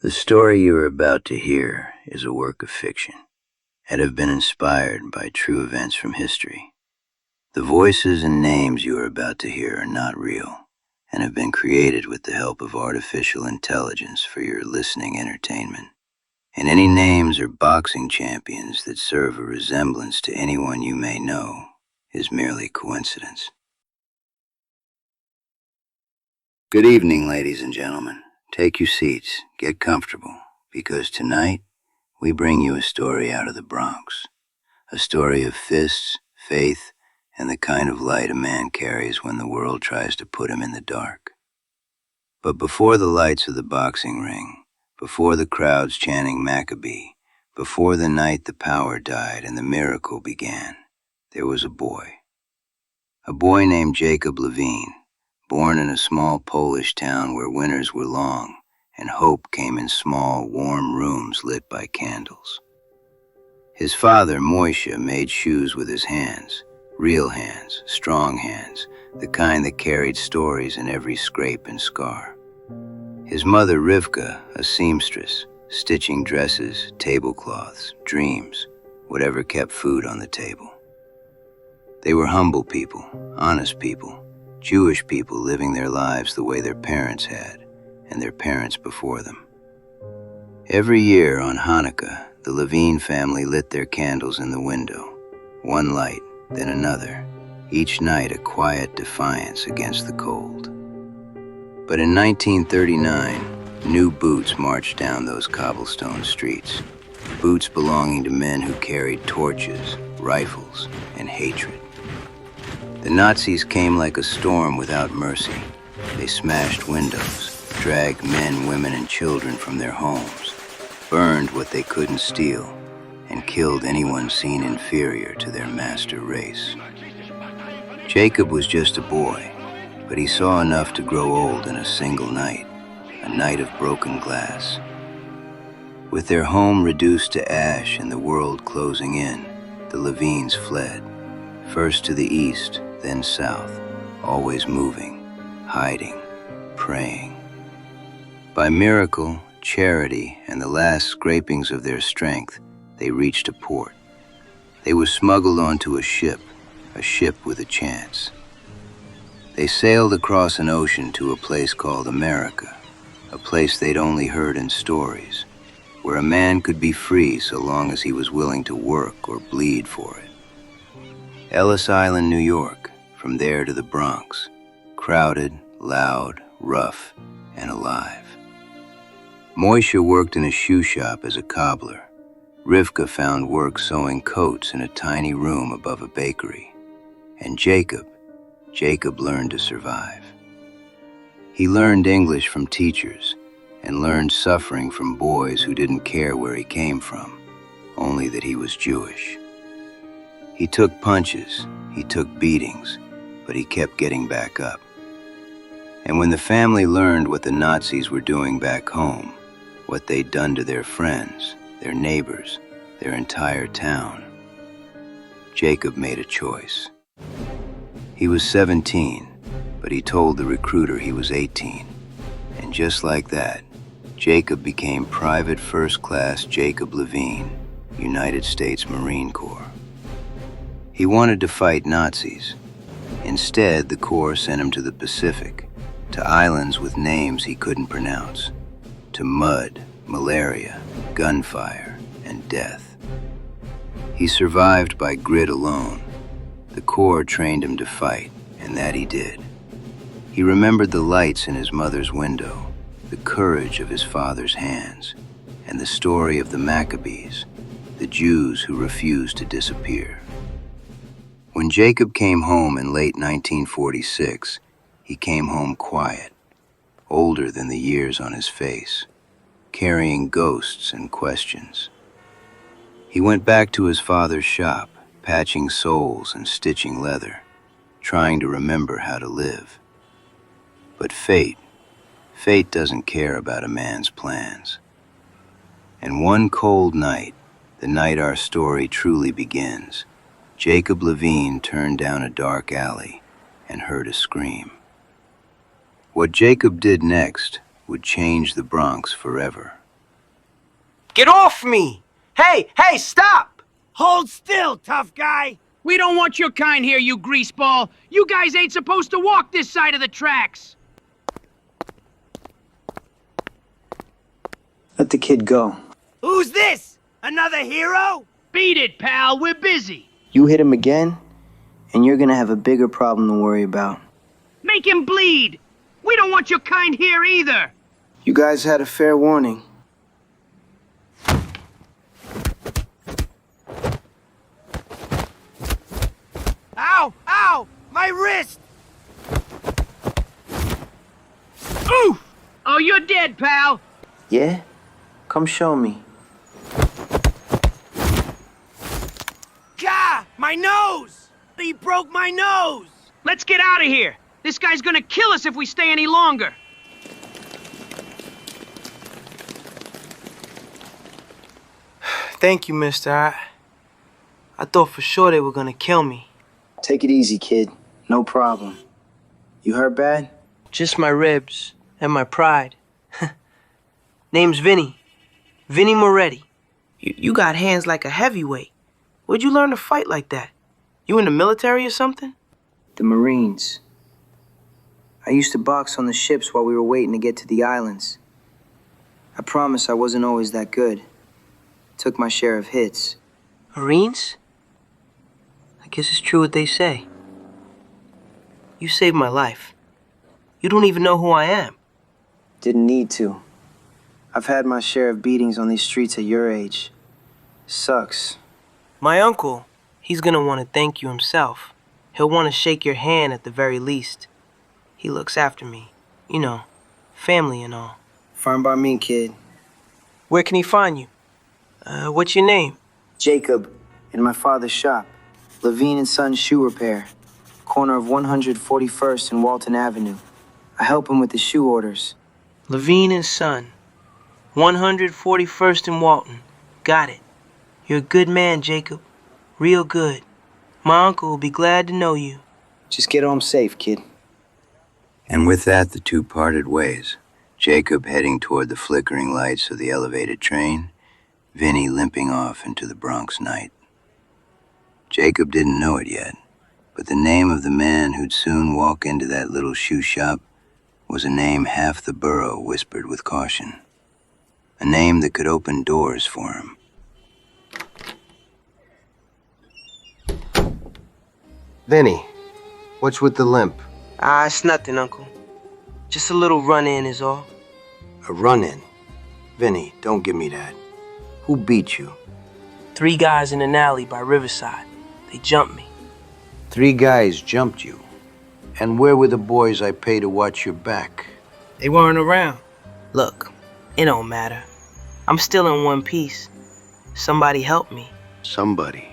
The story you are about to hear is a work of fiction and have been inspired by true events from history. The voices and names you are about to hear are not real and have been created with the help of artificial intelligence for your listening entertainment. And any names or boxing champions that serve a resemblance to anyone you may know is merely coincidence. Good evening, ladies and gentlemen. Take your seats, get comfortable, because tonight we bring you a story out of the Bronx. A story of fists, faith, and the kind of light a man carries when the world tries to put him in the dark. But before the lights of the boxing ring, before the crowds chanting Maccabee, before the night the power died and the miracle began, there was a boy. A boy named Jacob Lavine, born in a small Polish town where winters were long and hope came in small, warm rooms lit by candles. His father, Moishe, made shoes with his hands, real hands, strong hands, the kind that carried stories in every scrape and scar. His mother, Rivka, a seamstress, stitching dresses, tablecloths, dreams, whatever kept food on the table. They were humble people, honest people, Jewish people living their lives the way their parents had, and their parents before them. Every year on Hanukkah, the Lavine family lit their candles in the window, one light, then another, each night a quiet defiance against the cold. But in 1939, new boots marched down those cobblestone streets, boots belonging to men who carried torches, rifles, and hatred. The Nazis came like a storm without mercy. They smashed windows, dragged men, women, and children from their homes, burned what they couldn't steal, and killed anyone seen inferior to their master race. Jacob was just a boy, but he saw enough to grow old in a single night, a night of broken glass. With their home reduced to ash and the world closing in, the Lavines fled, first to the east, then south, always moving, hiding, praying. By miracle, charity, and the last scrapings of their strength, they reached a port. They were smuggled onto a ship with a chance. They sailed across an ocean to a place called America, a place they'd only heard in stories, where a man could be free so long as he was willing to work or bleed for it. Ellis Island, New York, from there to the Bronx, crowded, loud, rough, and alive. Moishe worked in a shoe shop as a cobbler. Rivka found work sewing coats in a tiny room above a bakery. And Jacob learned to survive. He learned English from teachers and learned suffering from boys who didn't care where he came from, only that he was Jewish. He took punches, he took beatings, but he kept getting back up. And when the family learned what the Nazis were doing back home, what they'd done to their friends, their neighbors, their entire town, Jacob made a choice. He was 17, but he told the recruiter he was 18. And just like that, Jacob became Private First Class Jacob Lavine, United States Marine Corps. He wanted to fight Nazis. Instead, the Corps sent him to the Pacific, to islands with names he couldn't pronounce, to mud, malaria, gunfire, and death. He survived by grit alone. The Corps trained him to fight, and that he did. He remembered the lights in his mother's window, the courage of his father's hands, and the story of the Maccabees, the Jews who refused to disappear. When Jacob came home in late 1946, he came home quiet, older than the years on his face, carrying ghosts and questions. He went back to his father's shop, patching soles and stitching leather, trying to remember how to live. But fate doesn't care about a man's plans. And one cold night, the night our story truly begins, Jacob Lavine turned down a dark alley and heard a scream. What Jacob did next would change the Bronx forever. Get off me! Hey, stop! Hold still, tough guy! We don't want your kind here, you greaseball. You guys ain't supposed to walk this side of the tracks. Let the kid go. Who's this? Another hero? Beat it, pal. We're busy. You hit him again, and you're gonna have a bigger problem to worry about. Make him bleed. We don't want your kind here either. You guys had a fair warning. Ow! Ow! My wrist! Oof! Oh, you're dead, pal. Yeah? Come show me. Gah! My nose! He broke my nose! Let's get out of here. This guy's gonna kill us if we stay any longer. Thank you, mister. I thought for sure they were gonna kill me. Take it easy, kid. No problem. You hurt bad? Just my ribs and my pride. Name's Vinny. Vinny Moretti. You got hands like a heavyweight. Where'd you learn to fight like that? You in the military or something? The Marines. I used to box on the ships while we were waiting to get to the islands. I promise I wasn't always that good. Took my share of hits. Marines? I guess it's true what they say. You saved my life. You don't even know who I am. Didn't need to. I've had my share of beatings on these streets at your age. Sucks. My uncle, he's gonna want to thank you himself. He'll want to shake your hand at the very least. He looks after me. You know, family and all. Fine by me, kid. Where can he find you? What's your name? Jacob, in my father's shop. Lavine and Son Shoe Repair. Corner of 141st and Walton Avenue. I help him with the shoe orders. Lavine and Son. 141st and Walton. Got it. You're a good man, Jacob. Real good. My uncle will be glad to know you. Just get home safe, kid. And with that, the two parted ways. Jacob heading toward the flickering lights of the elevated train, Vinny limping off into the Bronx night. Jacob didn't know it yet, but the name of the man who'd soon walk into that little shoe shop was a name half the borough whispered with caution. A name that could open doors for him. Vinny, what's with the limp? It's nothing, Uncle. Just a little run-in is all. A run-in? Vinny, don't give me that. Who beat you? 3 guys in an alley by Riverside. They jumped me. 3 guys jumped you. And where were the boys I pay to watch your back? They weren't around. Look, it don't matter. I'm still in one piece. Somebody help me. Somebody.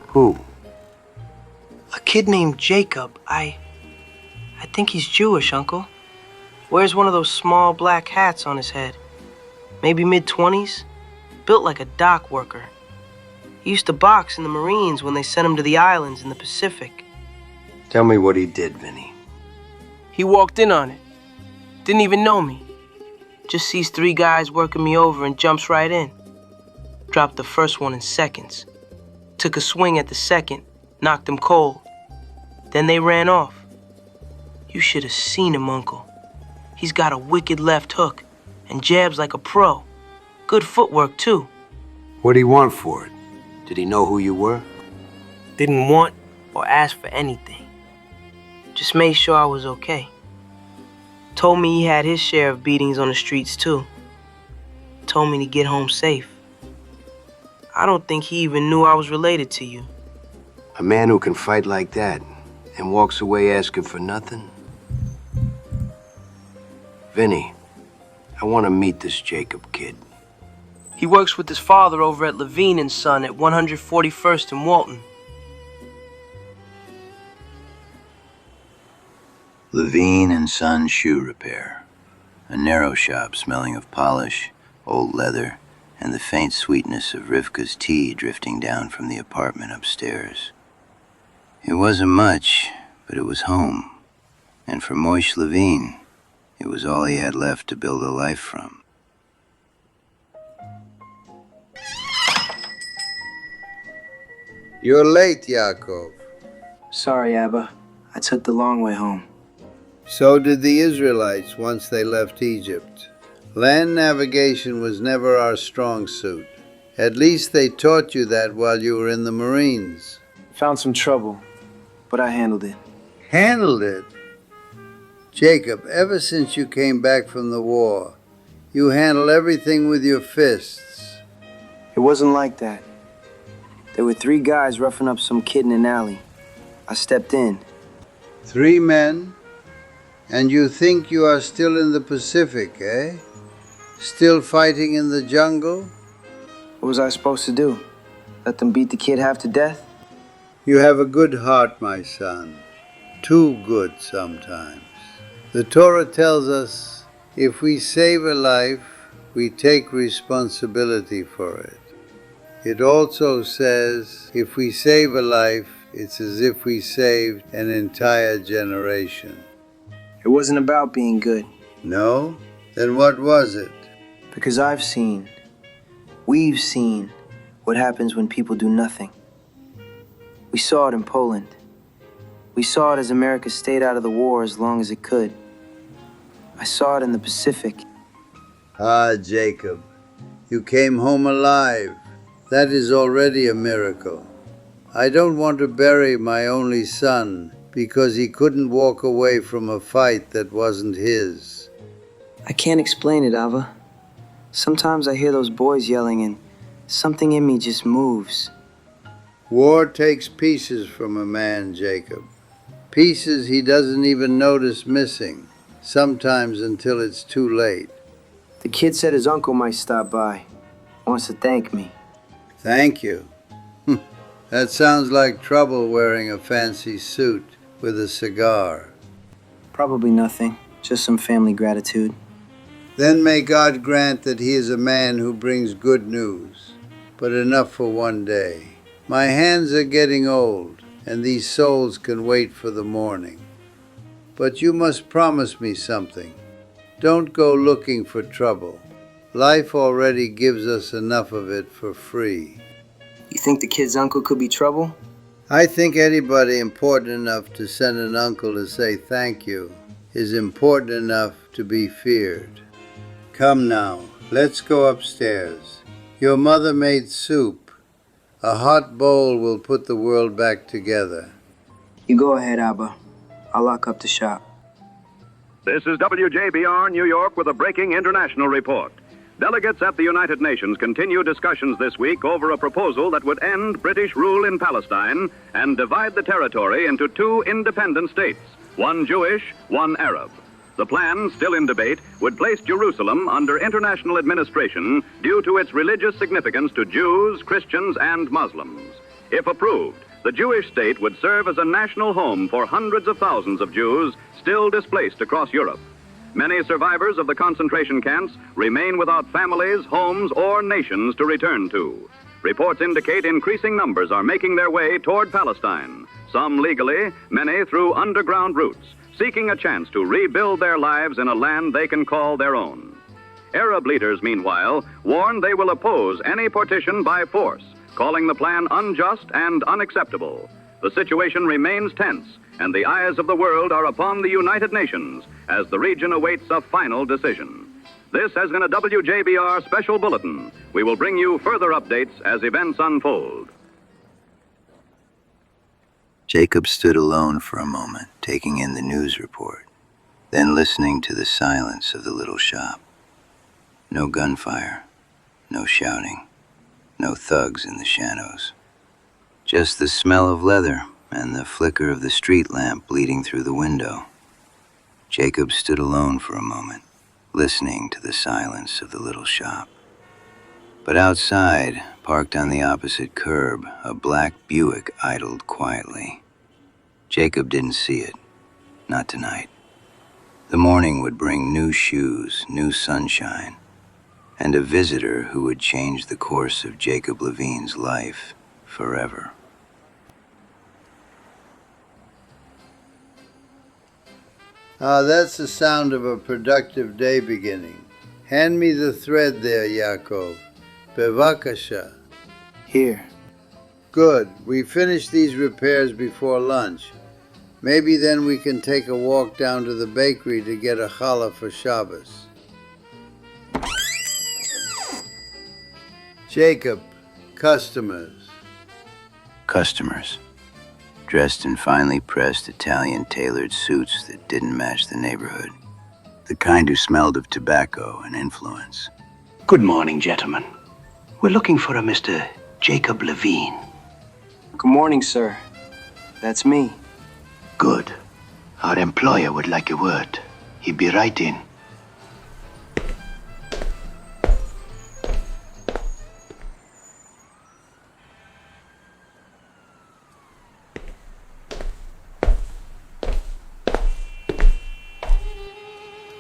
Who? A kid named Jacob. I think he's Jewish, Uncle. Wears one of those small black hats on his head. Maybe mid-20s. Built like a dock worker. He used to box in the Marines when they sent him to the islands in the Pacific. Tell me what he did, Vinny. He walked in on it. Didn't even know me. Just sees 3 guys working me over and jumps right in. Dropped the first one in seconds. Took a swing at the second, knocked him cold. Then they ran off. You should have seen him, Uncle. He's got a wicked left hook and jabs like a pro. Good footwork, too. What'd he want for it? Did he know who you were? Didn't want or ask for anything. Just made sure I was okay. Told me he had his share of beatings on the streets, too. Told me to get home safe. I don't think he even knew I was related to you. A man who can fight like that and walks away asking for nothing? Vinny, I want to meet this Jacob kid. He works with his father over at Lavine and Son at 141st and Walton. Lavine and Son Shoe Repair. A narrow shop smelling of polish, old leather, and the faint sweetness of Rivka's tea drifting down from the apartment upstairs. It wasn't much, but it was home. And for Moish Lavine, it was all he had left to build a life from. You're late, Yaakov. Sorry, Abba. I took the long way home. So did the Israelites once they left Egypt. Land navigation was never our strong suit. At least they taught you that while you were in the Marines. Found some trouble, but I handled it. Handled it? Jacob, ever since you came back from the war, you handle everything with your fists. It wasn't like that. There were 3 guys roughing up some kid in an alley. I stepped in. 3 men? And you think you are still in the Pacific, eh? Still fighting in the jungle? What was I supposed to do? Let them beat the kid half to death? You have a good heart, my son. Too good sometimes. The Torah tells us, if we save a life, we take responsibility for it. It also says, if we save a life, it's as if we saved an entire generation. It wasn't about being good. No? Then what was it? Because we've seen what happens when people do nothing. We saw it in Poland. We saw it as America stayed out of the war as long as it could. I saw it in the Pacific. Ah, Jacob, you came home alive. That is already a miracle. I don't want to bury my only son because he couldn't walk away from a fight that wasn't his. I can't explain it, Ava. Sometimes I hear those boys yelling and something in me just moves. War takes pieces from a man, Jacob. Pieces he doesn't even notice missing, sometimes until it's too late. The kid said his uncle might stop by. Wants to thank me. Thank you. That sounds like trouble wearing a fancy suit with a cigar. Probably nothing. Just some family gratitude. Then may God grant that he is a man who brings good news, but enough for one day. My hands are getting old, and these souls can wait for the morning. But you must promise me something. Don't go looking for trouble. Life already gives us enough of it for free. You think the kid's uncle could be trouble? I think anybody important enough to send an uncle to say thank you is important enough to be feared. Come now, let's go upstairs. Your mother made soup. A hot bowl will put the world back together. You go ahead, Abba. I'll lock up the shop. This is WJBR New York with a breaking international report. Delegates at the United Nations continue discussions this week over a proposal that would end British rule in Palestine and divide the territory into 2 independent states, one Jewish, one Arab. The plan, still in debate, would place Jerusalem under international administration due to its religious significance to Jews, Christians, and Muslims. If approved, the Jewish state would serve as a national home for hundreds of thousands of Jews still displaced across Europe. Many survivors of the concentration camps remain without families, homes, or nations to return to. Reports indicate increasing numbers are making their way toward Palestine, some legally, many through underground routes, seeking a chance to rebuild their lives in a land they can call their own. Arab leaders, meanwhile, warn they will oppose any partition by force, calling the plan unjust and unacceptable. The situation remains tense, and the eyes of the world are upon the United Nations as the region awaits a final decision. This has been a WJBR special bulletin. We will bring you further updates as events unfold. Jacob stood alone for a moment, taking in the news report, then listening to the silence of the little shop. No gunfire, no shouting, no thugs in the shadows. Just the smell of leather and the flicker of the street lamp bleeding through the window. Jacob stood alone for a moment, listening to the silence of the little shop. But outside, parked on the opposite curb, a black Buick idled quietly. Jacob didn't see it, not tonight. The morning would bring new shoes, new sunshine, and a visitor who would change the course of Jacob Lavine's life forever. That's the sound of a productive day beginning. Hand me the thread there, Yaakov. Bevakasha. Here. Good. We finish these repairs before lunch. Maybe then we can take a walk down to the bakery to get a challah for Shabbos. Jacob, customers. Customers, dressed in finely pressed Italian tailored suits that didn't match the neighborhood. The kind who smelled of tobacco and influence. Good morning, gentlemen. We're looking for a Mr. Jacob Lavine. Good morning, sir. That's me. Good. Our employer would like a word. He'd be right in.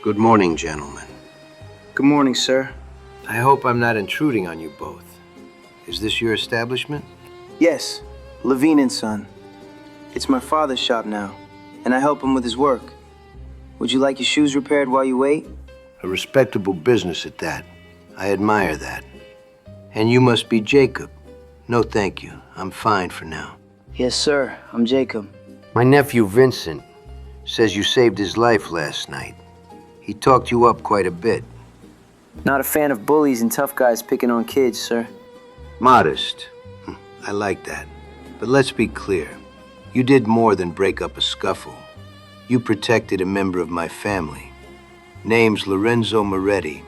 Good morning, gentlemen. Good morning, sir. I hope I'm not intruding on you both. Is this your establishment? Yes, Lavine and Son. It's my father's shop now, and I help him with his work. Would you like your shoes repaired while you wait? A respectable business at that. I admire that. And you must be Jacob. No, thank you. I'm fine for now. Yes, sir. I'm Jacob. My nephew Vincent says you saved his life last night. He talked you up quite a bit. Not a fan of bullies and tough guys picking on kids, sir. Modest. I like that. But let's be clear. You did more than break up a scuffle. You protected a member of my family. Name's Lorenzo Moretti.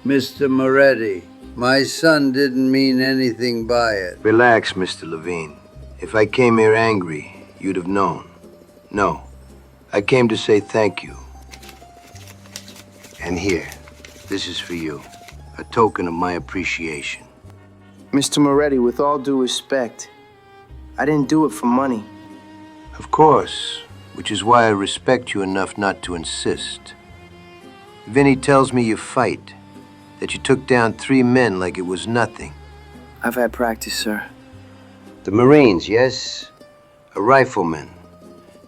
Mr. Moretti, my son didn't mean anything by it. Relax, Mr. Lavine. If I came here angry, you'd have known. No. I came to say thank you. And here, this is for you. A token of my appreciation. Mr. Moretti, with all due respect, I didn't do it for money. Of course, which is why I respect you enough not to insist. Vinny tells me you fight, that you took down 3 men like it was nothing. I've had practice, sir. The Marines, yes? A rifleman.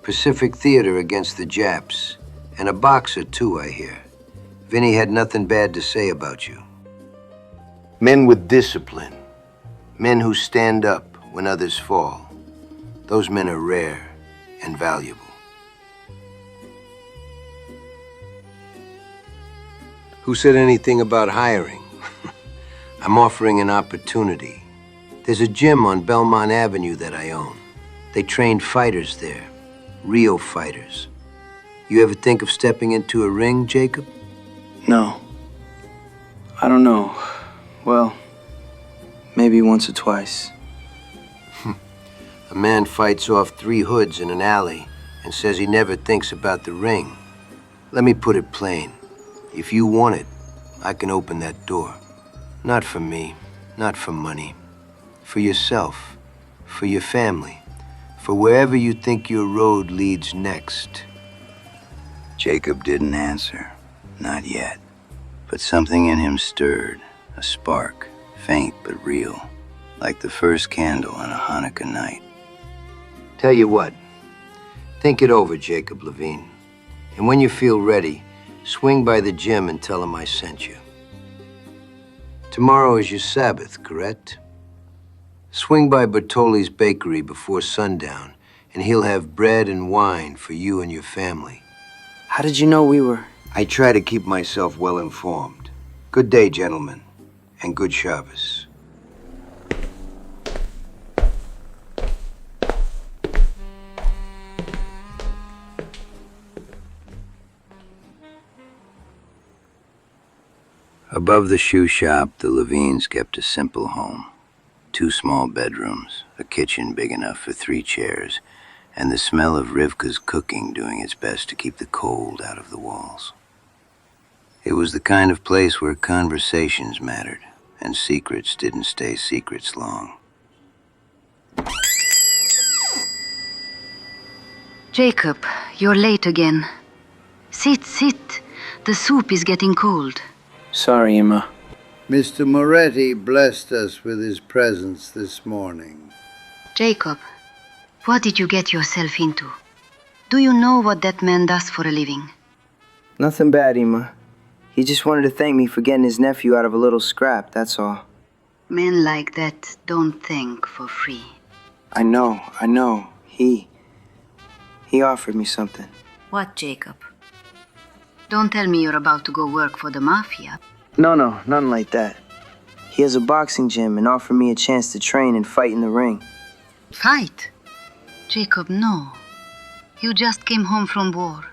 Pacific Theater against the Japs. And a boxer, too, I hear. Vinny had nothing bad to say about you. Men with discipline. Men who stand up when others fall. Those men are rare and valuable. Who said anything about hiring? I'm offering an opportunity. There's a gym on Belmont Avenue that I own. They train fighters there. Real fighters. You ever think of stepping into a ring, Jacob? No. I don't know. Well, maybe once or twice. A man fights off 3 hoods in an alley and says he never thinks about the ring. Let me put it plain. If you want it, I can open that door. Not for me, not for money. For yourself, for your family, for wherever you think your road leads next. Jacob didn't answer. Not yet. But something in him stirred. A spark, faint but real. Like the first candle on a Hanukkah night. Tell you what. Think it over, Jacob Lavine. And when you feel ready, swing by the gym and tell him I sent you. Tomorrow is your Sabbath, correct? Swing by Bertoli's bakery before sundown, and he'll have bread and wine for you and your family. How did you know we were... I try to keep myself well informed. Good day, gentlemen, and good Shabbos. Above the shoe shop, the Lavines kept a simple home. 2 small bedrooms, a kitchen big enough for 3 chairs, and the smell of Rivka's cooking doing its best to keep the cold out of the walls. It was the kind of place where conversations mattered, and secrets didn't stay secrets long. Jacob, you're late again. Sit, sit. The soup is getting cold. Sorry, Emma. Mr. Moretti blessed us with his presence this morning. Jacob, what did you get yourself into? Do you know what that man does for a living? Nothing bad, Emma. He just wanted to thank me for getting his nephew out of a little scrap, that's all. Men like that don't think for free. I know. He offered me something. What, Jacob? Don't tell me you're about to go work for the mafia. No, nothing like that. He has a boxing gym and offered me a chance to train and fight in the ring. Fight? Jacob, no. You just came home from war.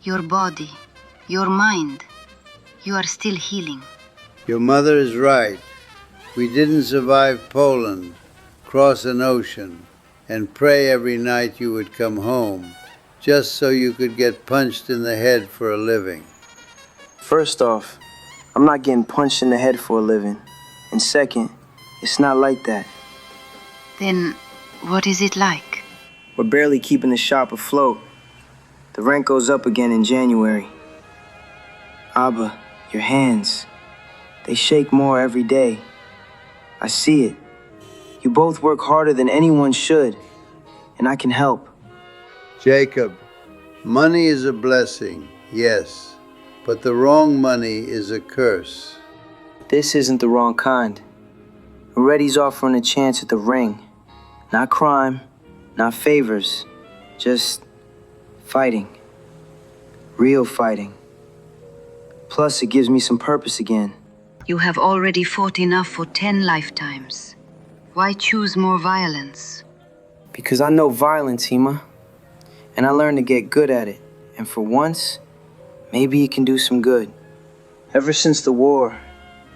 Your body, your mind, you are still healing. Your mother is right. We didn't survive Poland, cross an ocean, and pray every night you would come home, just so you could get punched in the head for a living. First off, I'm not getting punched in the head for a living. And second, it's not like that. Then, what is it like? We're barely keeping the shop afloat. The rent goes up again in January. Abba, your hands, they shake more every day. I see it. You both work harder than anyone should, and I can help. Jacob, money is a blessing, yes, but the wrong money is a curse. This isn't the wrong kind. Moretti's offering a chance at the ring. Not crime, not favors, just fighting. Real fighting. Plus, it gives me some purpose again. You have already fought enough for 10 lifetimes. Why choose more violence? Because I know violence, Hema. And I learned to get good at it. And for once, maybe it can do some good. Ever since the war,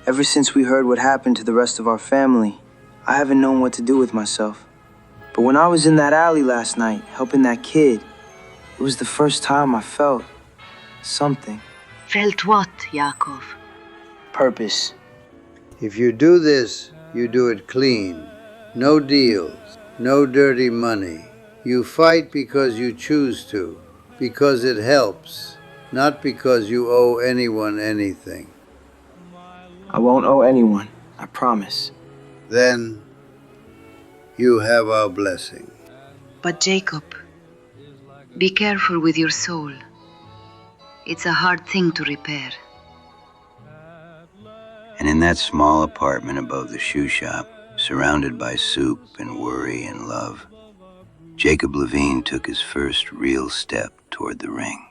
ever since we heard what happened to the rest of our family, I haven't known what to do with myself. But when I was in that alley last night, helping that kid, it was the first time I felt something. Felt what, Yaakov? Purpose. If you do this, you do it clean. No deals, no dirty money. You fight because you choose to, because it helps, not because you owe anyone anything. I won't owe anyone, I promise. Then you have our blessing. But Jacob, be careful with your soul. It's a hard thing to repair. And in that small apartment above the shoe shop, surrounded by soup and worry and love, Jacob Lavine took his first real step toward the ring.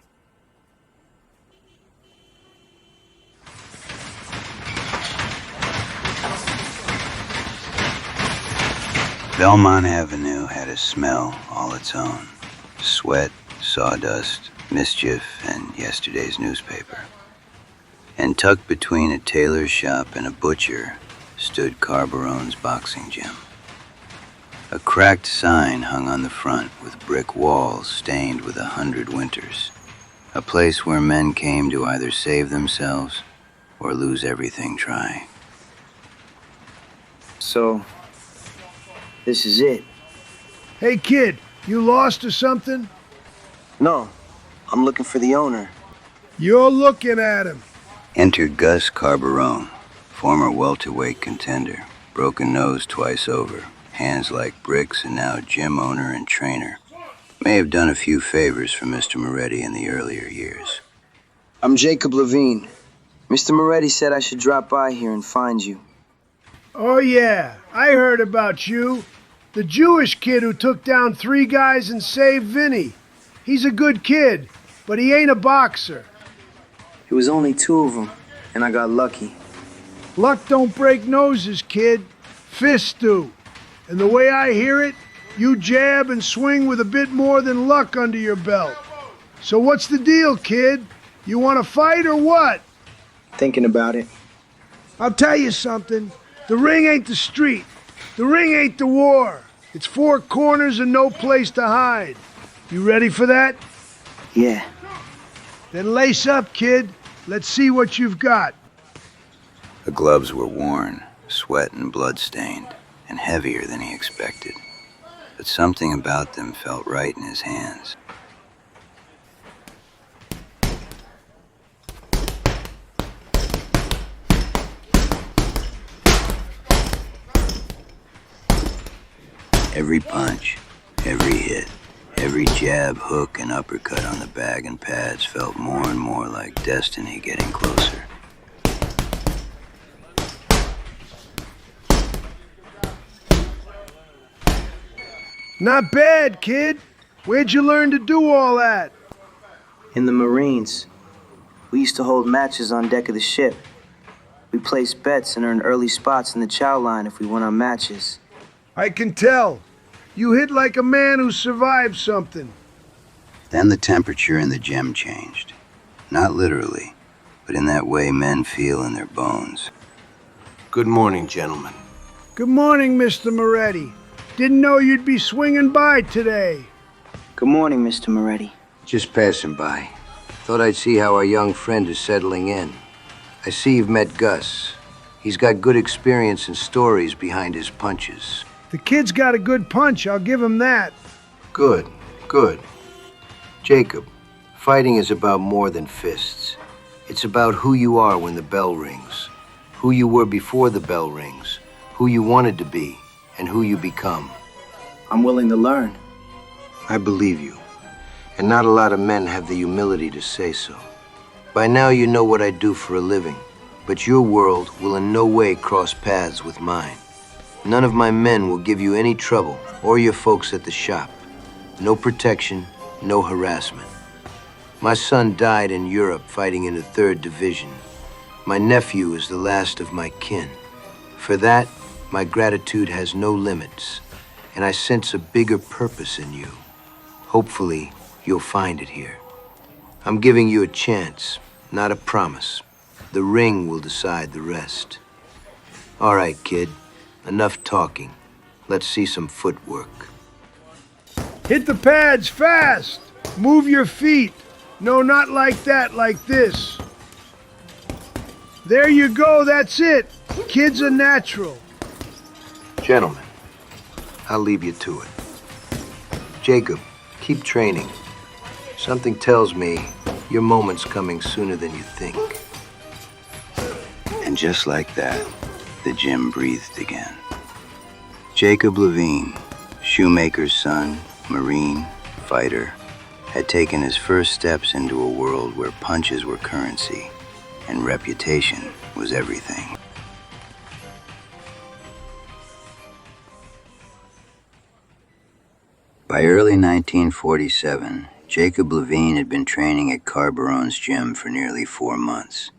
Belmont Avenue had a smell all its own. Sweat, sawdust, mischief, and yesterday's newspaper. And tucked between a tailor's shop and a butcher stood Carbarone's boxing gym. A cracked sign hung on the front with brick walls stained with 100 winters. A place where men came to either save themselves or lose everything trying. So, this is it. Hey, kid, you lost or something? No, I'm looking for the owner. You're looking at him. Enter Gus Carbarone, former welterweight contender, broken nose twice over, hands like bricks, and now gym owner and trainer. May have done a few favors for Mr. Moretti in the earlier years. I'm Jacob Lavine. Mr. Moretti said I should drop by here and find you. Oh, yeah, I heard about you. The Jewish kid who took down 3 guys and saved Vinny. He's a good kid, but he ain't a boxer. It was only 2 of them, and I got lucky. Luck don't break noses, kid. Fists do. And the way I hear it, you jab and swing with a bit more than luck under your belt. So what's the deal, kid? You want to fight or what? Thinking about it. I'll tell you something. The ring ain't the street. The ring ain't the war. It's 4 corners and no place to hide. You ready for that? Yeah. Then lace up, kid. Let's see what you've got. The gloves were worn, sweat and blood-stained, and heavier than he expected. But something about them felt right in his hands. Every punch, every hit, every jab, hook, and uppercut on the bag and pads felt more and more like destiny getting closer. Not bad, kid. Where'd you learn to do all that? In the Marines, we used to hold matches on deck of the ship. We placed bets and earned early spots in the chow line if we won our matches. I can tell. You hit like a man who survived something. Then the temperature in the gym changed. Not literally, but in that way men feel in their bones. Good morning, gentlemen. Good morning, Mr. Moretti. Didn't know you'd be swinging by today. Good morning, Mr. Moretti. Just passing by. Thought I'd see how our young friend is settling in. I see you've met Gus. He's got good experience and stories behind his punches. The kid's got a good punch, I'll give him that. Good, good. Jacob, fighting is about more than fists. It's about who you are when the bell rings, who you were before the bell rings, who you wanted to be, and who you become. I'm willing to learn. I believe you, and not a lot of men have the humility to say so. By now you know what I do for a living, but your world will in no way cross paths with mine. None of my men will give you any trouble, or your folks at the shop. No protection, no harassment. My son died in Europe fighting in the 3rd Division. My nephew is the last of my kin. For that, my gratitude has no limits, and I sense a bigger purpose in you. Hopefully, you'll find it here. I'm giving you a chance, not a promise. The ring will decide the rest. All right, kid. Enough talking. Let's see some footwork. Hit the pads fast. Move your feet. No, not like that, like this. There you go, that's it. Kid's a natural. Gentlemen, I'll leave you to it. Jacob, keep training. Something tells me your moment's coming sooner than you think. And just like that, the gym breathed again. Jacob Lavine, shoemaker's son, Marine, fighter, had taken his first steps into a world where punches were currency and reputation was everything. By early 1947, Jacob Lavine had been training at Carbarone's gym for nearly 4 months.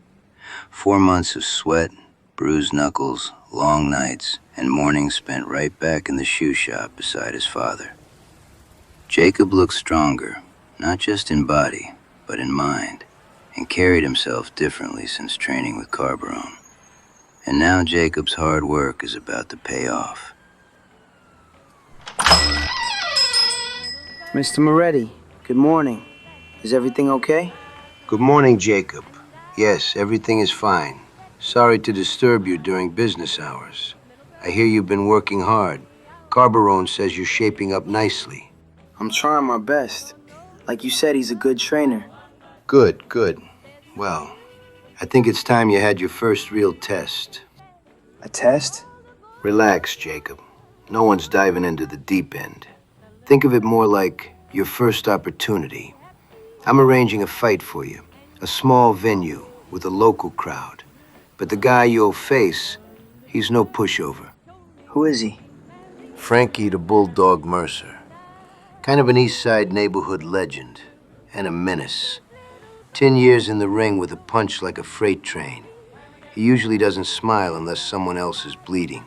4 months of sweat, bruised knuckles, long nights, and mornings spent right back in the shoe shop beside his father. Jacob looked stronger, not just in body, but in mind, and carried himself differently since training with Carbarone. And now Jacob's hard work is about to pay off. Mr. Moretti, good morning. Is everything okay? Good morning, Jacob. Yes, everything is fine. Sorry to disturb you during business hours. I hear you've been working hard. Carbarone says you're shaping up nicely. I'm trying my best. Like you said, he's a good trainer. Good, good. Well, I think it's time you had your first real test. A test? Relax, Jacob. No one's diving into the deep end. Think of it more like your first opportunity. I'm arranging a fight for you. A small venue with a local crowd. But the guy you'll face, he's no pushover. Who is he? Frankie the Bulldog Mercer. Kind of an East Side neighborhood legend. And a menace. 10 years in the ring with a punch like a freight train. He usually doesn't smile unless someone else is bleeding.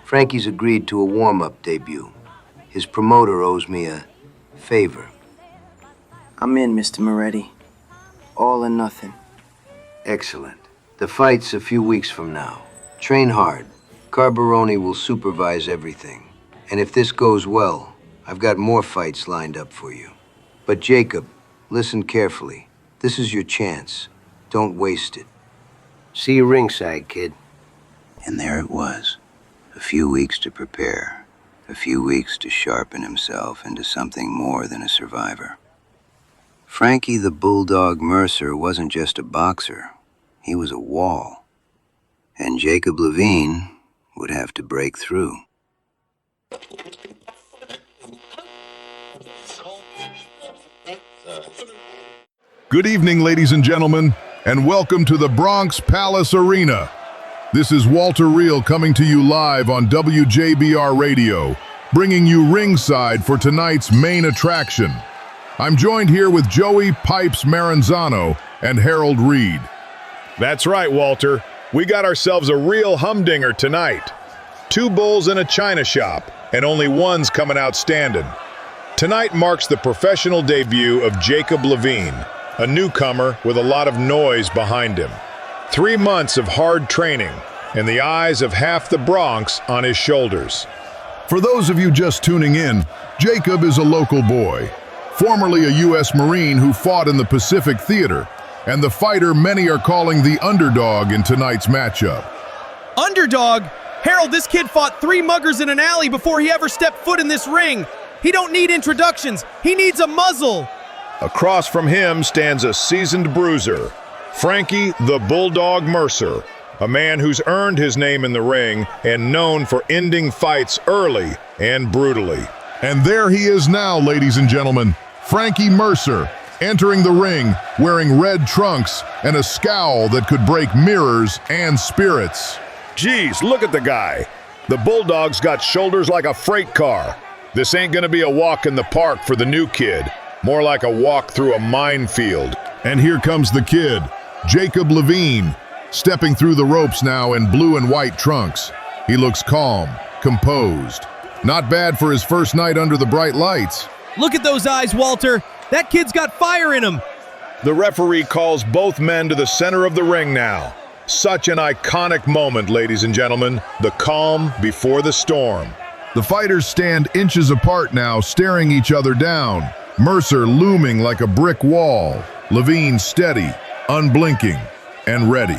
Frankie's agreed to a warm-up debut. His promoter owes me a favor. I'm in, Mr. Moretti. All or nothing. Excellent. The fight's a few weeks from now. Train hard. Carbarone will supervise everything. And if this goes well, I've got more fights lined up for you. But Jacob, listen carefully. This is your chance. Don't waste it. See you ringside, kid. And there it was. A few weeks to prepare. A few weeks to sharpen himself into something more than a survivor. Frankie the Bulldog Mercer wasn't just a boxer. He was a wall. And Jacob Lavine would have to break through. Good evening, ladies and gentlemen, and welcome to the Bronx Palace Arena. This is Walter Reel coming to you live on WJBR Radio, bringing you ringside for tonight's main attraction. I'm joined here with Joey Pipes Maranzano and Harold Reed. That's right, Walter. We got ourselves a real humdinger tonight. 2 bulls in a china shop, and only one's coming out standing. Tonight marks the professional debut of Jacob Lavine, a newcomer with a lot of noise behind him. 3 months of hard training, and the eyes of half the Bronx on his shoulders. For those of you just tuning in, Jacob is a local boy, formerly a U.S. Marine who fought in the Pacific Theater, and the fighter many are calling the underdog in tonight's matchup. Underdog? Harold, this kid fought 3 muggers in an alley before he ever stepped foot in this ring. He don't need introductions. He needs a muzzle. Across from him stands a seasoned bruiser, Frankie the Bulldog Mercer, a man who's earned his name in the ring and known for ending fights early and brutally. And there he is now, ladies and gentlemen, Frankie Mercer, entering the ring wearing red trunks and a scowl that could break mirrors and spirits. Geez, look at the guy. The Bulldog's got shoulders like a freight car. This ain't gonna be a walk in the park for the new kid, more like a walk through a minefield. And here comes the kid, Jacob Lavine, stepping through the ropes now in blue and white trunks. He looks calm, composed. Not bad for his first night under the bright lights. Look at those eyes, Walter. That kid's got fire in him. The referee calls both men to the center of the ring now. Such an iconic moment, ladies and gentlemen. The calm before the storm. The fighters stand inches apart now, staring each other down. Mercer looming like a brick wall. Lavine steady, unblinking, and ready.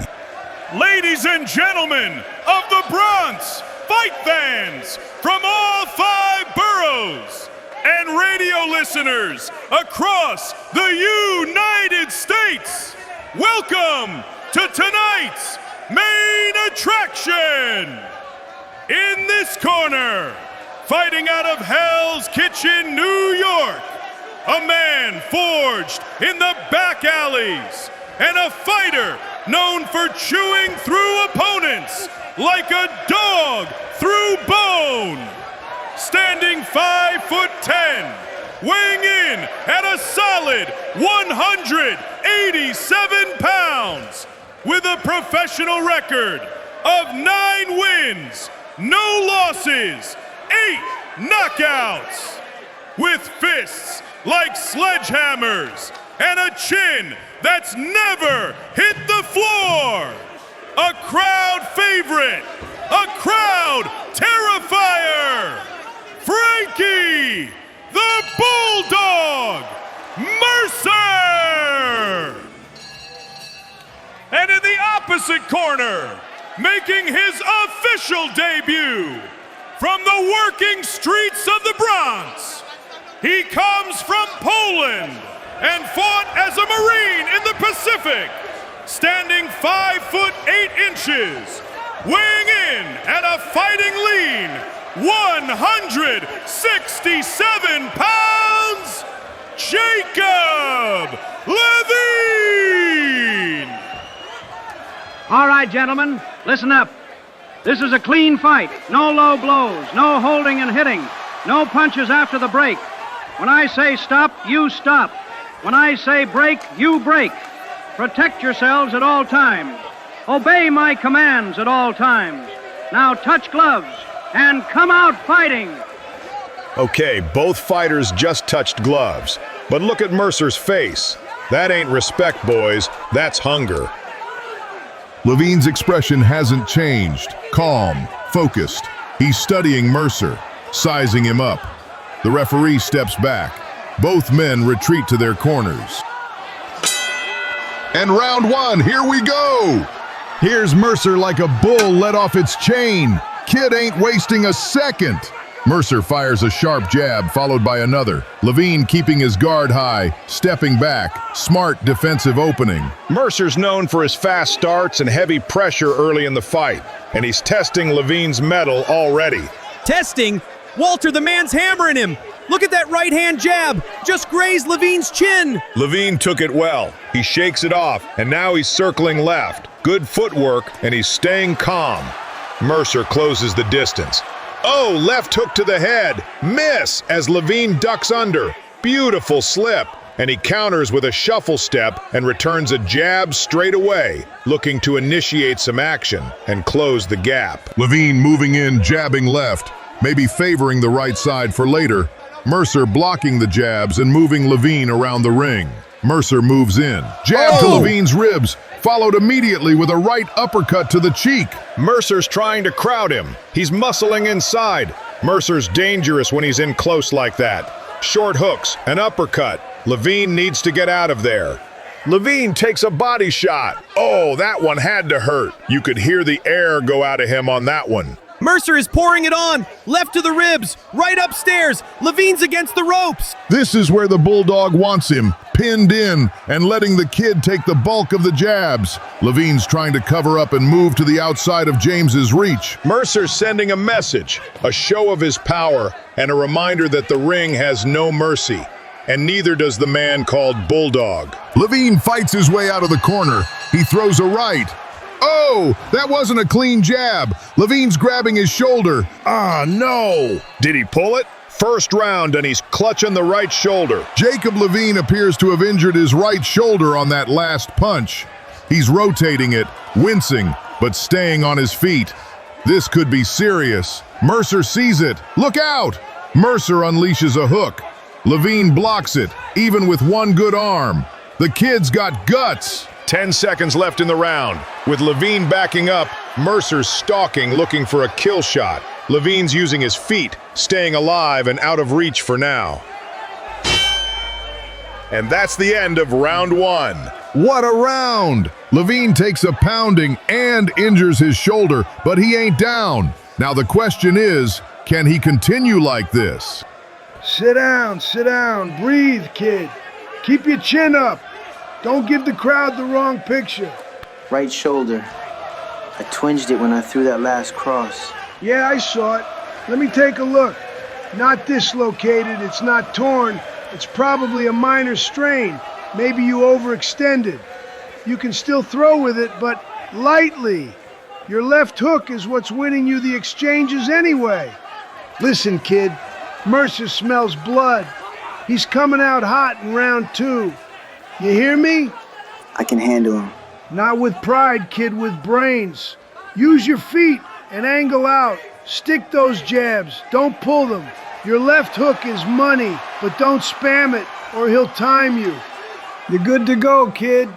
Ladies and gentlemen of the Bronx, fight fans from all 5 boroughs, and radio listeners across the United States, welcome to tonight's main attraction. In this corner, fighting out of Hell's Kitchen, New York, a man forged in the back alleys, and a fighter known for chewing through opponents like a dog through bone. Standing 5'10", weighing in at a solid 187 pounds, with a professional record of 9 wins, no losses, 8 knockouts, with fists like sledgehammers and a chin that's never hit the floor. A crowd favorite, a crowd terrifier, Frankie the Bulldog Mercer. And in the opposite corner, making his official debut from the working streets of the Bronx, he comes from Poland and fought as a Marine in the Pacific, standing 5'8", weighing in at a fighting lean 167 pounds, Jacob Lavine. All right, gentlemen, listen up. This is a clean fight. No low blows, no holding and hitting, no punches after the break. When I say stop, you stop. When I say break, you break. Protect yourselves at all times. Obey my commands at all times. Now touch gloves and come out fighting. Okay, both fighters just touched gloves. But look at Mercer's face. That ain't respect, boys. That's hunger. Lavine's expression hasn't changed. Calm, focused. He's studying Mercer, sizing him up. The referee steps back. Both men retreat to their corners. And round 1, here we go! Here's Mercer like a bull let off its chain. Kid ain't wasting a second. Mercer fires a sharp jab, followed by another. Lavine keeping his guard high, stepping back. Smart defensive opening. Mercer's known for his fast starts and heavy pressure early in the fight, and he's testing Lavine's mettle already. Testing? Walter, the man's hammering him. Look at that right-hand jab. Just grazed Lavine's chin. Lavine took it well. He shakes it off, and now he's circling left. Good footwork, and he's staying calm. Mercer closes the distance. Oh, left hook to the head. Miss as Lavine ducks under. Beautiful slip. And he counters with a shuffle step and returns a jab straight away, looking to initiate some action and close the gap. Lavine moving in, jabbing left, maybe favoring the right side for later. Mercer blocking the jabs and moving Lavine around the ring. Mercer moves in. Jab to Lavine's ribs, followed immediately with a right uppercut to the cheek. Mercer's trying to crowd him. He's muscling inside. Mercer's dangerous when he's in close like that. Short hooks, an uppercut. Lavine needs to get out of there. Lavine takes a body shot. Oh, that one had to hurt. You could hear the air go out of him on that one. Mercer is pouring it on. Left to the ribs, right upstairs. Lavine's against the ropes. This is where the Bulldog wants him, pinned in and letting the kid take the bulk of the jabs. Lavine's trying to cover up and move to the outside of James's reach. Mercer's sending a message, a show of his power, and a reminder that the ring has no mercy. And neither does the man called Bulldog. Lavine fights his way out of the corner. He throws a right. Oh, that wasn't a clean jab. Lavine's grabbing his shoulder. Ah, no. Did he pull it? First round, and he's clutching the right shoulder. Jacob Lavine appears to have injured his right shoulder on that last punch. He's rotating it, wincing, but staying on his feet. This could be serious. Mercer sees it. Look out! Mercer unleashes a hook. Lavine blocks it, even with one good arm. The kid's got guts. 10 seconds left in the round. With Lavine backing up, Mercer's stalking, looking for a kill shot. Lavine's using his feet, staying alive and out of reach for now. And that's the end of round one. What a round! Lavine takes a pounding and injures his shoulder, but he ain't down. Now the question is, can he continue like this? Sit down, breathe, kid. Keep your chin up. Don't give the crowd the wrong picture. Right shoulder. I twinged it when I threw that last cross. Yeah, I saw it. Let me take a look. Not dislocated, it's not torn. It's probably a minor strain. Maybe you overextended. You can still throw with it, but lightly. Your left hook is what's winning you the exchanges anyway. Listen, kid. Mercer smells blood. He's coming out hot in round two. You hear me? I can handle him. Not with pride, kid, with brains. Use your feet and angle out. Stick those jabs. Don't pull them. Your left hook is money, but don't spam it or he'll time you. You're good to go, kid.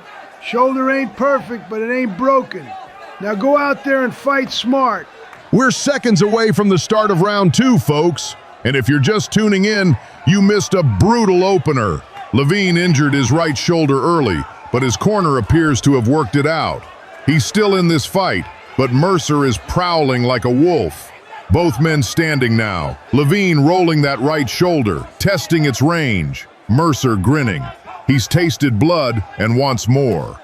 Shoulder ain't perfect, but it ain't broken. Now go out there and fight smart. We're seconds away from the start of round two, folks. And if you're just tuning in, you missed a brutal opener. Lavine injured his right shoulder early, but his corner appears to have worked it out. He's still in this fight, but Mercer is prowling like a wolf. Both men standing now. Lavine rolling that right shoulder, testing its range. Mercer grinning. He's tasted blood and wants more.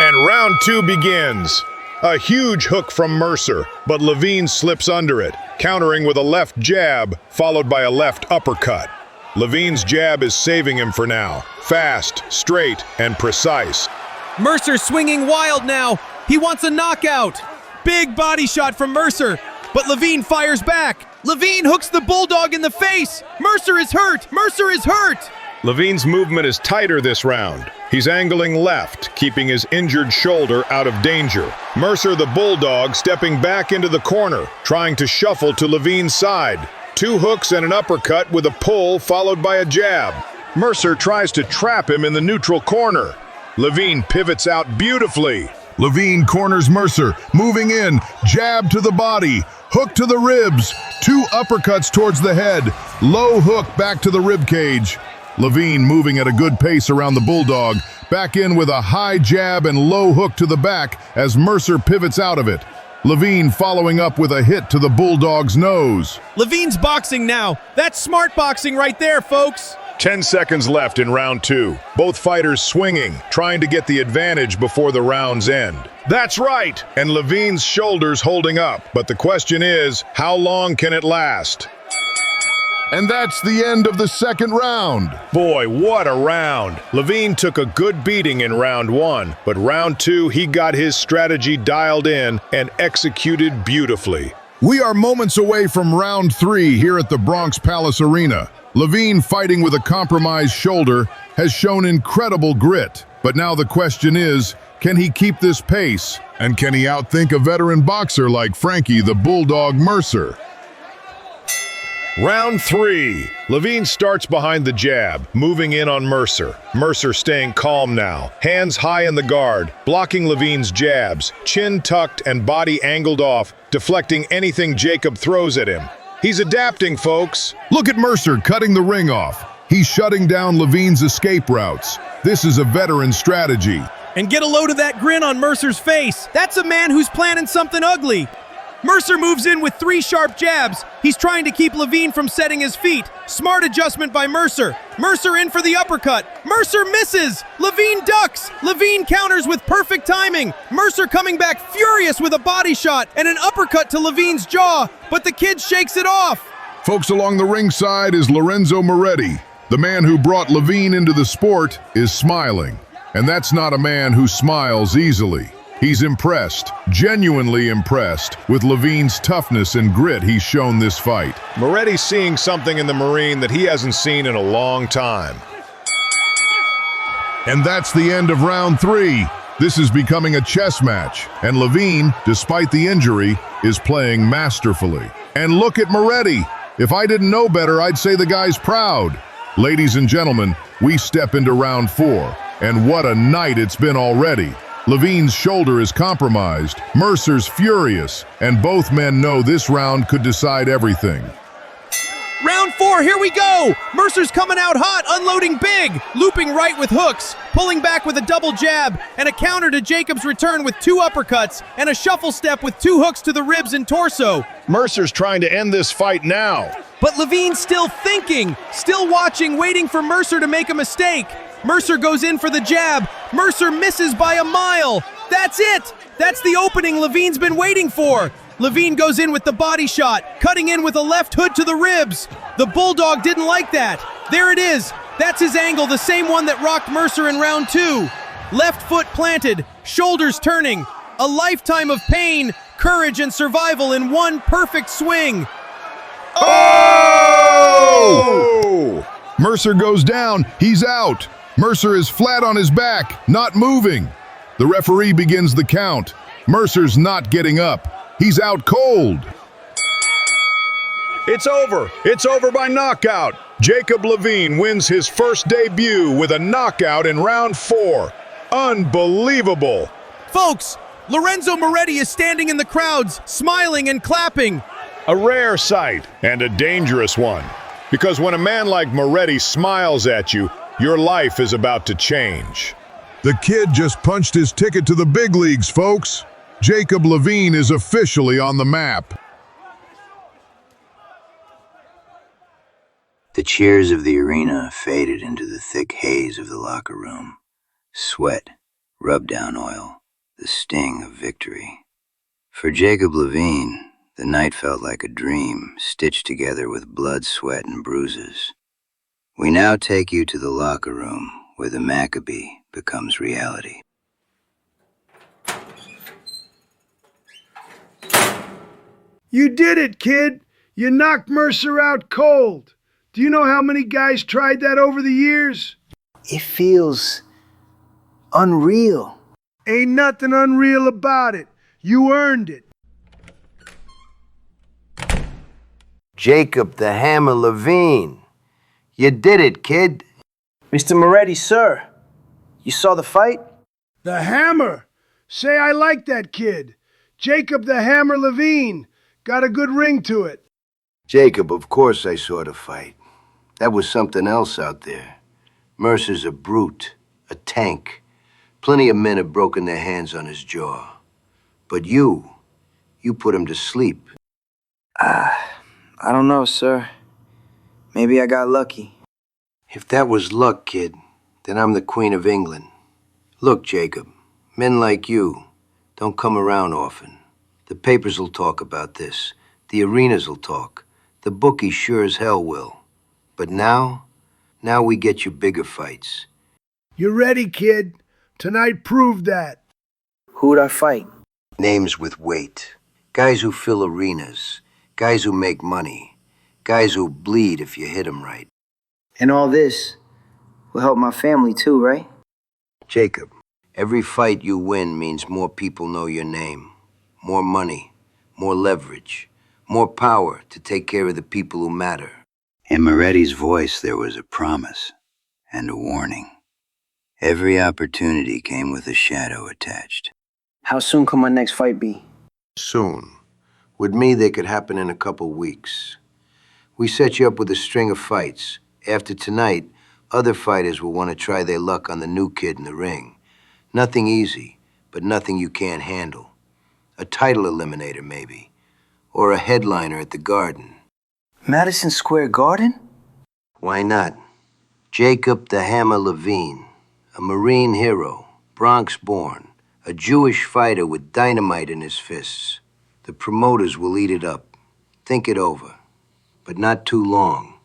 And round two begins. A huge hook from Mercer, but Lavine slips under it, countering with a left jab, followed by a left uppercut. Lavine's jab is saving him for now. Fast, straight, and precise. Mercer's swinging wild now. He wants a knockout. Big body shot from Mercer, but Lavine fires back. Lavine hooks the Bulldog in the face. Mercer is hurt. Mercer is hurt. Lavine's movement is tighter this round. He's angling left, keeping his injured shoulder out of danger. Mercer the Bulldog stepping back into the corner, trying to shuffle to Lavine's side. Two hooks and an uppercut with a pull followed by a jab. Mercer tries to trap him in the neutral corner. Lavine pivots out beautifully. Lavine corners Mercer, moving in, jab to the body, hook to the ribs, two uppercuts towards the head, low hook back to the rib cage. Lavine moving at a good pace around the Bulldog, back in with a high jab and low hook to the back as Mercer pivots out of it. Lavine following up with a hit to the Bulldog's nose. Lavine's boxing now. That's smart boxing right there, folks. 10 seconds left in round two. Both fighters swinging, trying to get the advantage before the rounds end. That's right! And Lavine's shoulders holding up. But the question is, how long can it last? And that's the end of the second round. Boy, what a round. Lavine took a good beating in round one, but round two, he got his strategy dialed in and executed beautifully. We are moments away from round 3 here at the Bronx Palace Arena. Lavine, fighting with a compromised shoulder, has shown incredible grit. But now the question is, can he keep this pace? And can he outthink a veteran boxer like Frankie the Bulldog Mercer? Round 3. Lavine starts behind the jab, moving in on Mercer. Mercer staying calm now, hands high in the guard, blocking Lavine's jabs, chin tucked and body angled off, deflecting anything Jacob throws at him. He's adapting, folks. Look at Mercer cutting the ring off. He's shutting down Lavine's escape routes. This is a veteran strategy. And get a load of that grin on Mercer's face. That's a man who's planning something ugly. Mercer moves in with 3 sharp jabs. He's trying to keep Lavine from setting his feet. Smart adjustment by Mercer. Mercer in for the uppercut. Mercer misses. Lavine ducks. Lavine counters with perfect timing. Mercer coming back furious with a body shot and an uppercut to Lavine's jaw, but the kid shakes it off. Folks, along the ringside is Lorenzo Moretti. The man who brought Lavine into the sport is smiling. And that's not a man who smiles easily. He's impressed, genuinely impressed, with Lavine's toughness and grit he's shown this fight. Moretti's seeing something in the Marine that he hasn't seen in a long time. And that's the end of round 3. This is becoming a chess match, and Lavine, despite the injury, is playing masterfully. And look at Moretti. If I didn't know better, I'd say the guy's proud. Ladies and gentlemen, we step into round 4, and what a night it's been already. Lavine's shoulder is compromised, Mercer's furious, and both men know this round could decide everything. Round 4, here we go! Mercer's coming out hot, unloading big, looping right with hooks, pulling back with a double jab, and a counter to Jacob's return with 2 uppercuts, and a shuffle step with 2 hooks to the ribs and torso. Mercer's trying to end this fight now. But Lavine's still thinking, still watching, waiting for Mercer to make a mistake. Mercer goes in for the jab. Mercer misses by a mile. That's it. That's the opening Lavine's been waiting for. Lavine goes in with the body shot, cutting in with a left hood to the ribs. The Bulldog didn't like that. There it is. That's his angle, the same one that rocked Mercer in round 2. Left foot planted, shoulders turning. A lifetime of pain, courage, and survival in one perfect swing. Oh! Mercer goes down. He's out. Mercer is flat on his back, not moving. The referee begins the count. Mercer's not getting up. He's out cold. It's over. It's over by knockout. Jacob Lavine wins his first debut with a knockout in round 4. Unbelievable. Folks, Lorenzo Moretti is standing in the crowds, smiling and clapping. A rare sight and a dangerous one. Because when a man like Moretti smiles at you, your life is about to change. The kid just punched his ticket to the big leagues, folks. Jacob Lavine is officially on the map. The cheers of the arena faded into the thick haze of the locker room. Sweat, rub-down oil, the sting of victory. For Jacob Lavine, the night felt like a dream, stitched together with blood, sweat, and bruises. We now take you to the locker room, where the Maccabee becomes reality. You did it, kid. You knocked Mercer out cold. Do you know how many guys tried that over the years? It feels unreal. Ain't nothing unreal about it. You earned it. Jacob the Hammer Lavine. You did it, kid. Mr. Moretti, sir, you saw the fight? The Hammer. Say I like that kid. Jacob the Hammer Lavine. Got a good ring to it. Jacob, of course I saw the fight. That was something else out there. Mercer's a brute, a tank. Plenty of men have broken their hands on his jaw. But you put him to sleep. I don't know, sir. Maybe I got lucky. If that was luck, kid, then I'm the Queen of England. Look, Jacob, men like you don't come around often. The papers will talk about this. The arenas will talk. The bookies sure as hell will. But now we get you bigger fights. You ready, kid? Tonight proved that. Who'd I fight? Names with weight. Guys who fill arenas, guys who make money, guys who bleed if you hit them right. And all this will help my family too, right? Jacob, every fight you win means more people know your name, more money, more leverage, more power to take care of the people who matter. In Moretti's voice there was a promise and a warning. Every opportunity came with a shadow attached. How soon can my next fight be? Soon. With me, they could happen in a couple weeks. We set you up with a string of fights. After tonight, other fighters will want to try their luck on the new kid in the ring. Nothing easy, but nothing you can't handle. A title eliminator, maybe. Or a headliner at the Garden. Madison Square Garden? Why not? Jacob the Hammer Lavine, a Marine hero, Bronx-born, a Jewish fighter with dynamite in his fists. The promoters will eat it up. Think it over. But not too long.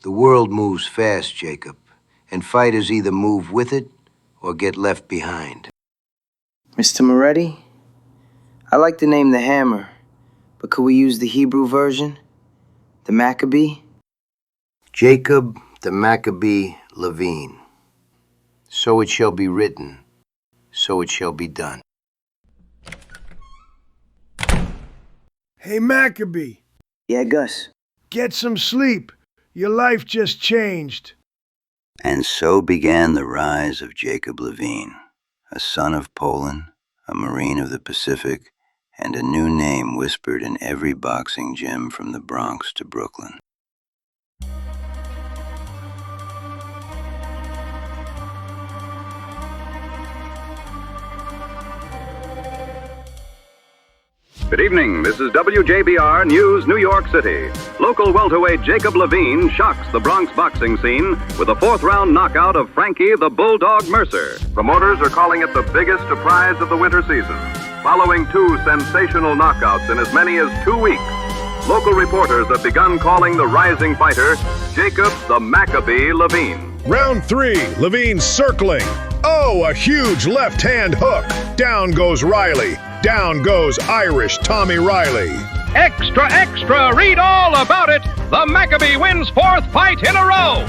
The world moves fast, Jacob, and fighters either move with it or get left behind. Mr. Moretti, I like the name The Hammer, but could we use the Hebrew version? The Maccabee? Jacob the Maccabee Lavine. So it shall be written, so it shall be done. Hey, Maccabee. Yeah, Gus. Get some sleep. Your life just changed. And so began the rise of Jacob Lavine, a son of Poland, a Marine of the Pacific, and a new name whispered in every boxing gym from the Bronx to Brooklyn. Good evening. This is WJBR News, New York City. Local welterweight Jacob Lavine shocks the Bronx boxing scene with a fourth-round knockout of Frankie the Bulldog Mercer. Promoters are calling it the biggest surprise of the winter season, following two sensational knockouts in as many as 2 weeks. Local reporters have begun calling the rising fighter Jacob the Maccabee Lavine. Round 3, Lavine circling. Oh, a huge left-hand hook. Down goes Riley. Down goes Irish Tommy Riley. Extra, extra, read all about it. The Maccabee wins 4th fight in a row.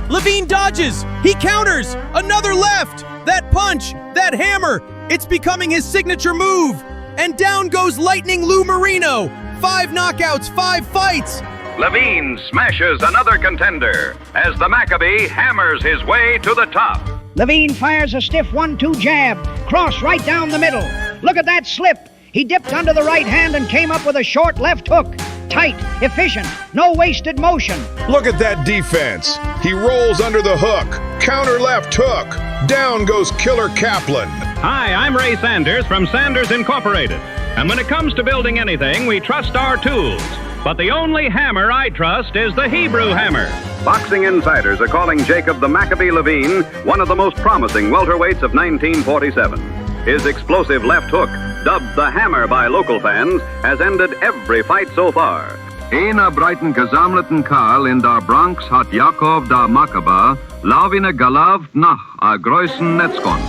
Lavine dodges. He counters. Another left. That punch. That hammer. It's becoming his signature move. And down goes Lightning Lou Marino. 5 knockouts, 5 fights. Lavine smashes another contender as the Maccabee hammers his way to the top. Lavine fires a stiff 1-2 jab, cross right down the middle. Look at that slip. He dipped under the right hand and came up with a short left hook. Tight, efficient, no wasted motion. Look at that defense. He rolls under the hook. Counter left hook. Down goes Killer Kaplan. Hi, I'm Ray Sanders from Sanders Incorporated. And when it comes to building anything, we trust our tools. But the only hammer I trust is the Hebrew hammer. Boxing insiders are calling Jacob the Maccabee Lavine one of the most promising welterweights of 1947. His explosive left hook, dubbed the Hammer by local fans, has ended every fight so far. Een breiten gesammelten Karl in der Bronx hat Jakob der Maccabee Lavine gelavd nach a größen Netzkon.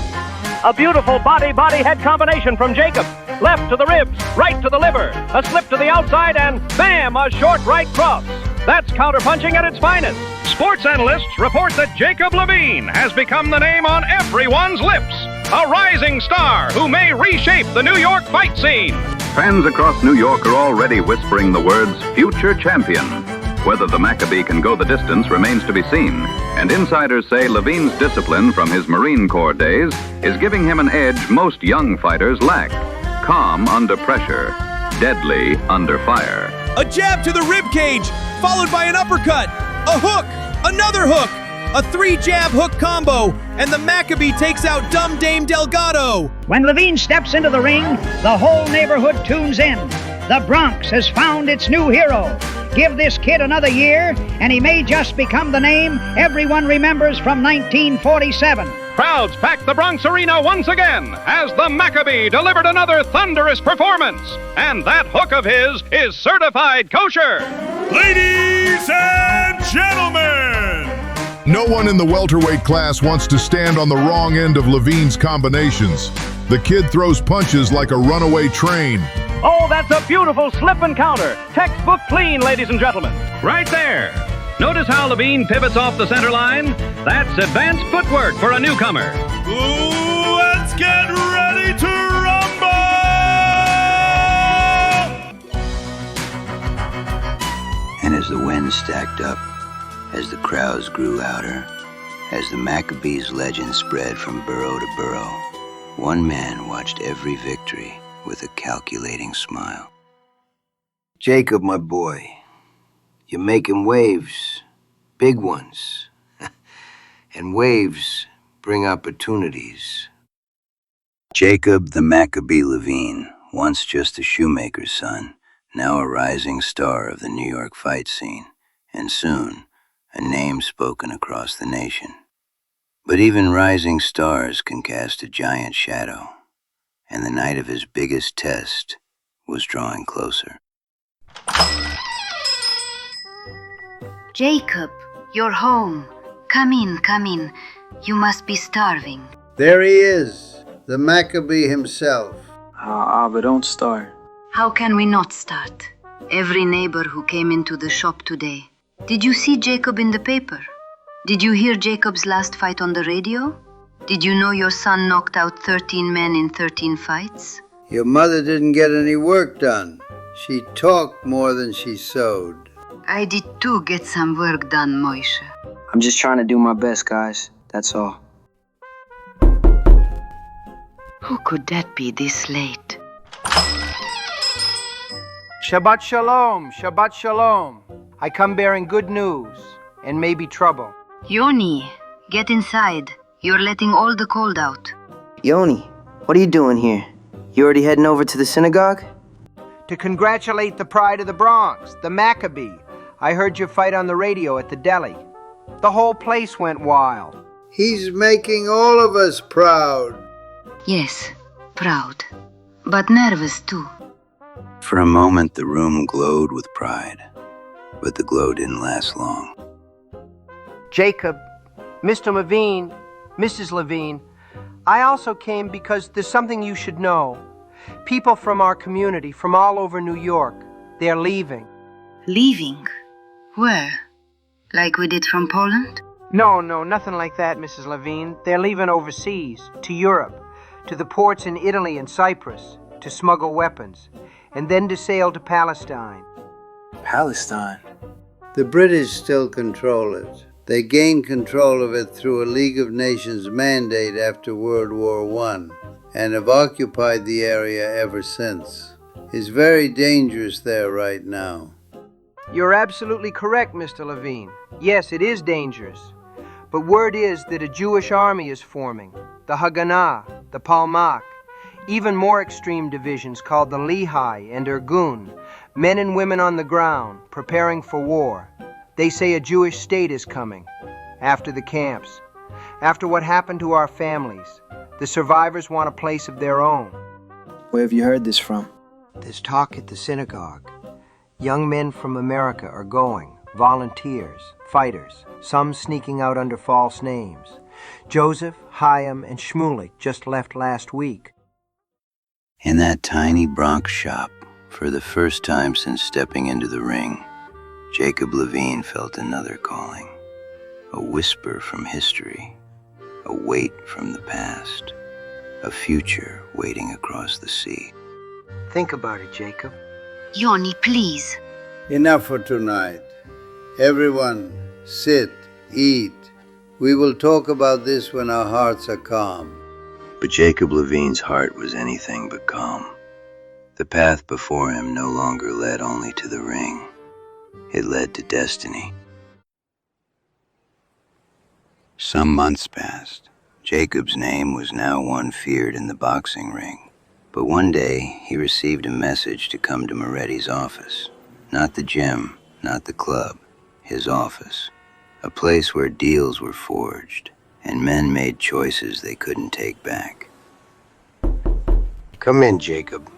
A beautiful body-head combination from Jacob. Left to the ribs, right to the liver, a slip to the outside, and bam, a short right cross. That's counterpunching at its finest. Sports analysts report that Jacob Lavine has become the name on everyone's lips. A rising star who may reshape the New York fight scene. Fans across New York are already whispering the words future champion. Whether the Maccabee can go the distance remains to be seen, and insiders say Lavine's discipline from his Marine Corps days is giving him an edge most young fighters lack. Calm under pressure, deadly under fire. A jab to the rib cage, followed by an uppercut, a hook, another hook, a 3-jab hook combo, and the Maccabee takes out Dumb Dame Delgado. When Lavine steps into the ring, the whole neighborhood tunes in. The Bronx has found its new hero. Give this kid another year, and he may just become the name everyone remembers from 1947. Crowds packed the Bronx Arena once again as the Maccabee delivered another thunderous performance. And that hook of his is certified kosher. Ladies and gentlemen! No one in the welterweight class wants to stand on the wrong end of Lavine's combinations. The kid throws punches like a runaway train. Oh, that's a beautiful slip and counter. Textbook clean, ladies and gentlemen. Right there. Notice how Lavine pivots off the center line? That's advanced footwork for a newcomer. Ooh, let's get ready to rumble! And as the wind stacked up, as the crowds grew louder, as the Maccabees' legend spread from borough to borough, one man watched every victory with a calculating smile. Jacob, my boy, you're making waves, big ones. And waves bring opportunities. Jacob the Maccabee Lavine, once just a shoemaker's son, now a rising star of the New York fight scene, and soon a name spoken across the nation. But even rising stars can cast a giant shadow, and the night of his biggest test was drawing closer. Jacob, you're home. Come in, come in. You must be starving. There he is, the Maccabee himself. Abba, don't start. How can we not start? Every neighbor who came into the shop today. Did you see Jacob in the paper? Did you hear Jacob's last fight on the radio? Did you know your son knocked out 13 men in 13 fights? Your mother didn't get any work done. She talked more than she sewed. I did too get some work done, Moishe. I'm just trying to do my best, guys. That's all. Who could that be this late? Shabbat Shalom, Shabbat Shalom. I come bearing good news and maybe trouble. Yoni, get inside. You're letting all the cold out. Yoni, what are you doing here? You already heading over to the synagogue? To congratulate the pride of the Bronx, the Maccabee. I heard your fight on the radio at the deli. The whole place went wild. He's making all of us proud. Yes, proud. But nervous too. For a moment, the room glowed with pride, but the glow didn't last long. Jacob, Mr. Lavine, Mrs. Lavine, I also came because there's something you should know. People from our community, from all over New York, they're leaving. Leaving? Where? Like we did from Poland? No, nothing like that, Mrs. Lavine. They're leaving overseas, to Europe, to the ports in Italy and Cyprus, to smuggle weapons, and then to sail to Palestine. Palestine? The British still control it. They gained control of it through a League of Nations mandate after World War I, and have occupied the area ever since. It's very dangerous there right now. You're absolutely correct, Mr. Lavine. Yes, it is dangerous. But word is that a Jewish army is forming, the Haganah, the Palmach, even more extreme divisions called the Lehigh and Irgun, men and women on the ground, preparing for war. They say a Jewish state is coming, after the camps, after what happened to our families. The survivors want a place of their own. Where have you heard this from? There's talk at the synagogue. Young men from America are going, volunteers, fighters, some sneaking out under false names. Joseph, Chaim, and Shmulik just left last week. In that tiny Bronx shop, for the first time since stepping into the ring, Jacob Lavine felt another calling, a whisper from history, a weight from the past, a future waiting across the sea. Think about it, Jacob. Yoni, please. Enough for tonight. Everyone, sit, eat. We will talk about this when our hearts are calm. But Jacob Lavine's heart was anything but calm. The path before him no longer led only to the ring. It led to destiny. Some months passed. Jacob's name was now one feared in the boxing ring. But one day, he received a message to come to Moretti's office. Not the gym, not the club, his office. A place where deals were forged, and men made choices they couldn't take back. Come in, Jacob.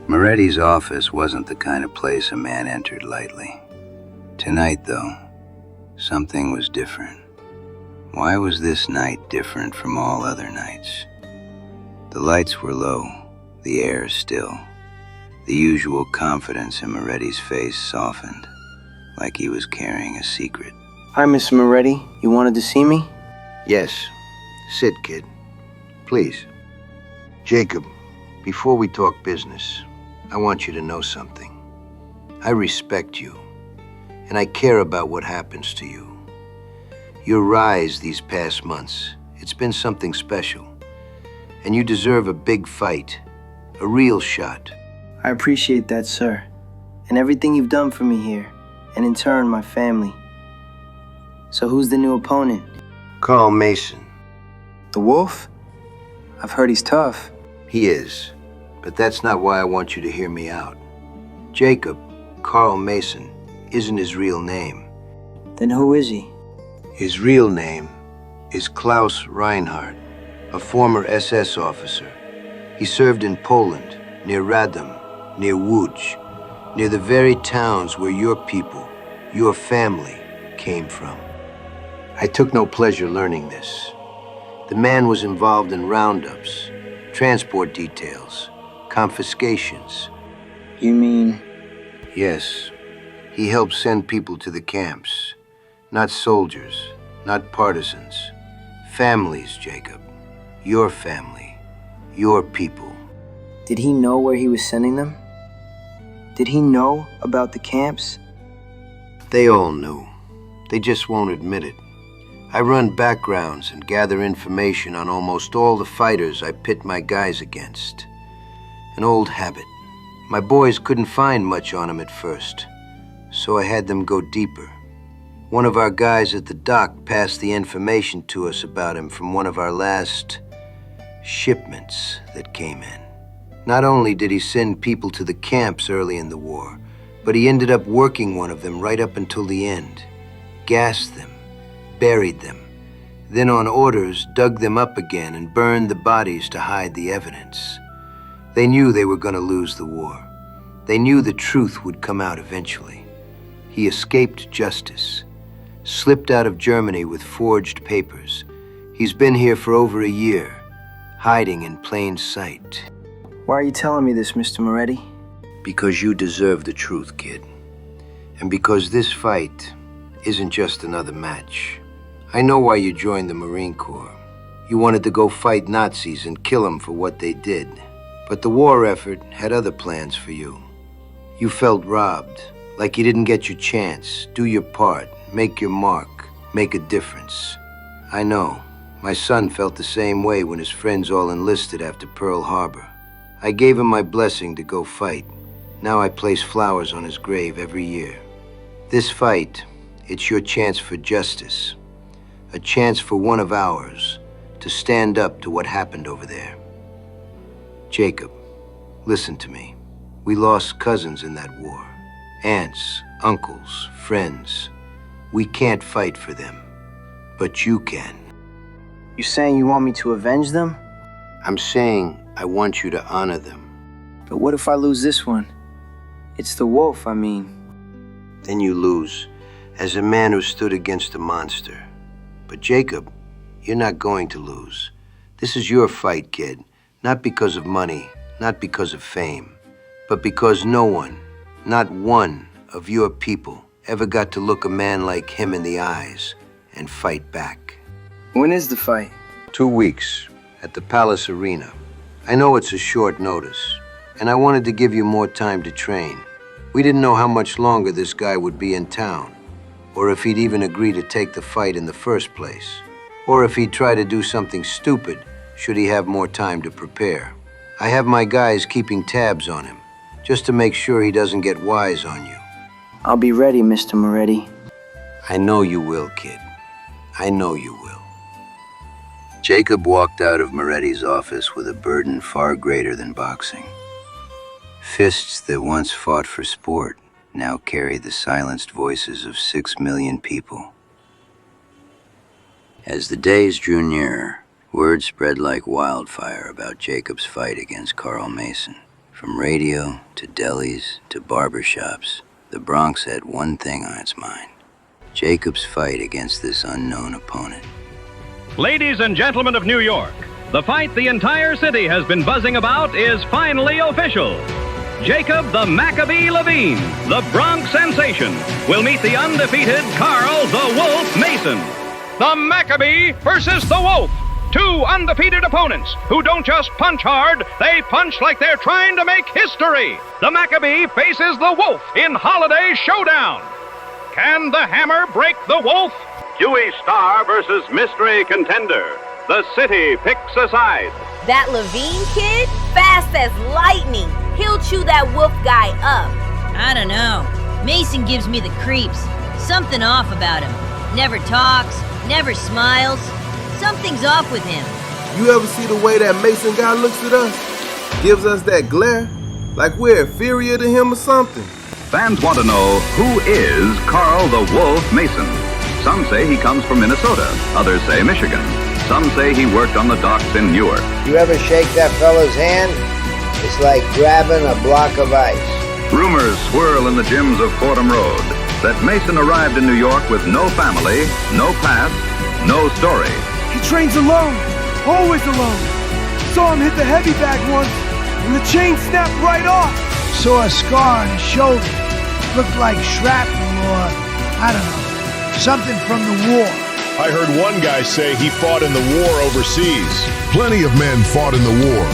Moretti's office wasn't the kind of place a man entered lightly. Tonight, though, something was different. Why was this night different from all other nights? The lights were low, the air still. The usual confidence in Moretti's face softened, like he was carrying a secret. Hi, Mr. Moretti. You wanted to see me? Yes. Sit, kid. Please. Jacob, before we talk business, I want you to know something. I respect you, and I care about what happens to you. Your rise these past months, it's been something special. And you deserve a big fight, a real shot. I appreciate that, sir. And everything you've done for me here, and in turn, my family. So who's the new opponent? Carl Mason. The Wolf? I've heard he's tough. He is, but that's not why I want you to hear me out. Jacob, Carl Mason, isn't his real name. Then who is he? His real name is Klaus Reinhardt, a former SS officer. He served in Poland, near Radom, near Łódź, near the very towns where your people, your family, came from. I took no pleasure learning this. The man was involved in roundups, transport details, confiscations. You mean? Yes. He helped send people to the camps. Not soldiers, not partisans. Families, Jacob. Your family. Your people. Did he know where he was sending them? Did he know about the camps? They all knew. They just won't admit it. I run backgrounds and gather information on almost all the fighters I pit my guys against. An old habit. My boys couldn't find much on him at first, so I had them go deeper. One of our guys at the dock passed the information to us about him from one of our last shipments that came in. Not only did he send people to the camps early in the war, but he ended up working one of them right up until the end. Gassed them, buried them, then on orders dug them up again and burned the bodies to hide the evidence. They knew they were going to lose the war. They knew the truth would come out eventually. He escaped justice, slipped out of Germany with forged papers. He's been here for over a year, hiding in plain sight. Why are you telling me this, Mr. Moretti? Because you deserve the truth, kid. And because this fight isn't just another match. I know why you joined the Marine Corps. You wanted to go fight Nazis and kill them for what they did. But the war effort had other plans for you. You felt robbed, like you didn't get your chance, do your part, make your mark, make a difference. I know. My son felt the same way when his friends all enlisted after Pearl Harbor. I gave him my blessing to go fight. Now I place flowers on his grave every year. This fight, it's your chance for justice. A chance for one of ours to stand up to what happened over there. Jacob, listen to me. We lost cousins in that war. Aunts, uncles, friends. We can't fight for them, but you can. You saying you want me to avenge them? I'm saying I want you to honor them. But what if I lose this one? It's the wolf, I mean. Then you lose, as a man who stood against a monster. But Jacob, you're not going to lose. This is your fight, kid. Not because of money, not because of fame, but because no one, not one of your people ever got to look a man like him in the eyes and fight back. When is the fight? 2 weeks, at the Palace Arena. I know it's a short notice, and I wanted to give you more time to train. We didn't know how much longer this guy would be in town, or if he'd even agree to take the fight in the first place, or if he'd try to do something stupid should he have more time to prepare. I have my guys keeping tabs on him, just to make sure he doesn't get wise on you. I'll be ready, Mr. Moretti. I know you will, kid. I know you will. Jacob walked out of Moretti's office with a burden far greater than boxing. Fists that once fought for sport now carried the silenced voices of 6 million people. As the days drew nearer, word spread like wildfire about Jacob's fight against Carl Mason. From radio to delis to barbershops, the Bronx had one thing on its mind: Jacob's fight against this unknown opponent. Ladies and gentlemen of New York, the fight the entire city has been buzzing about is finally official. Jacob the Maccabee Lavine, the Bronx sensation, will meet the undefeated Carl the Wolf Mason. The Maccabee versus the Wolf. Two undefeated opponents who don't just punch hard, they punch like they're trying to make history. The Maccabee faces the Wolf in Holiday Showdown. Can the hammer break the Wolf? Huey Star versus Mystery Contender. The city picks a side. That Lavine kid? Fast as lightning. He'll chew that Wolf guy up. I don't know. Mason gives me the creeps. Something off about him. Never talks, never smiles. Something's off with him. You ever see the way that Mason guy looks at us? Gives us that glare? Like we're inferior to him or something. Fans want to know, who is Carl the Wolf Mason? Some say he comes from Minnesota. Others say Michigan. Some say he worked on the docks in Newark. You ever shake that fella's hand? It's like grabbing a block of ice. Rumors swirl in the gyms of Fordham Road that Mason arrived in New York with no family, no past, no story. He trains alone, always alone. Saw him hit the heavy bag once, and the chain snapped right off. Saw a scar on his shoulder. Looked like shrapnel or, I don't know, something from the war. I heard one guy say he fought in the war overseas. Plenty of men fought in the war.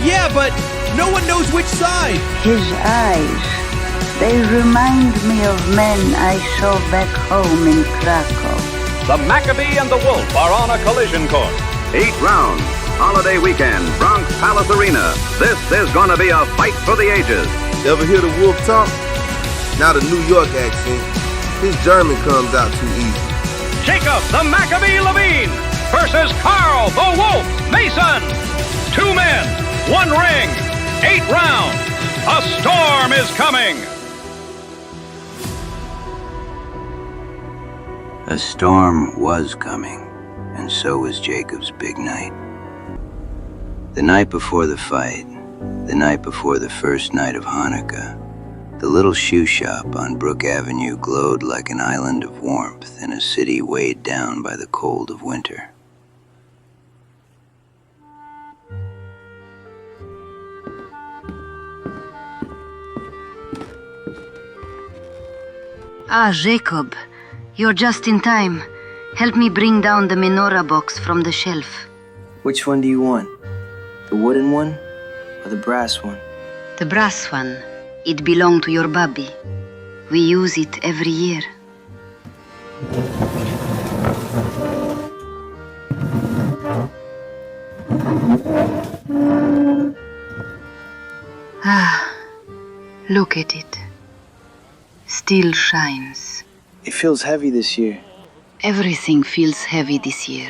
Yeah, but no one knows which side. His eyes, they remind me of men I saw back home in Krakow. The Maccabee and the Wolf are on a collision course. 8 rounds, holiday weekend, Bronx Palace Arena. This is gonna be a fight for the ages. Ever hear the Wolf talk? Not a New York accent. His German comes out too easy. Jacob the Maccabee Lavine versus Carl the Wolf Mason. 2 men, 1 ring, 8 rounds. A storm is coming. A storm was coming, and so was Jacob's big night. The night before the fight, the night before the first night of Hanukkah, the little shoe shop on Brook Avenue glowed like an island of warmth in a city weighed down by the cold of winter. Ah, Jacob, you're just in time. Help me bring down the menorah box from the shelf. Which one do you want? The wooden one or the brass one? The brass one. It belonged to your Bobby. We use it every year. Ah, look at it. Still shines. It feels heavy this year. Everything feels heavy this year.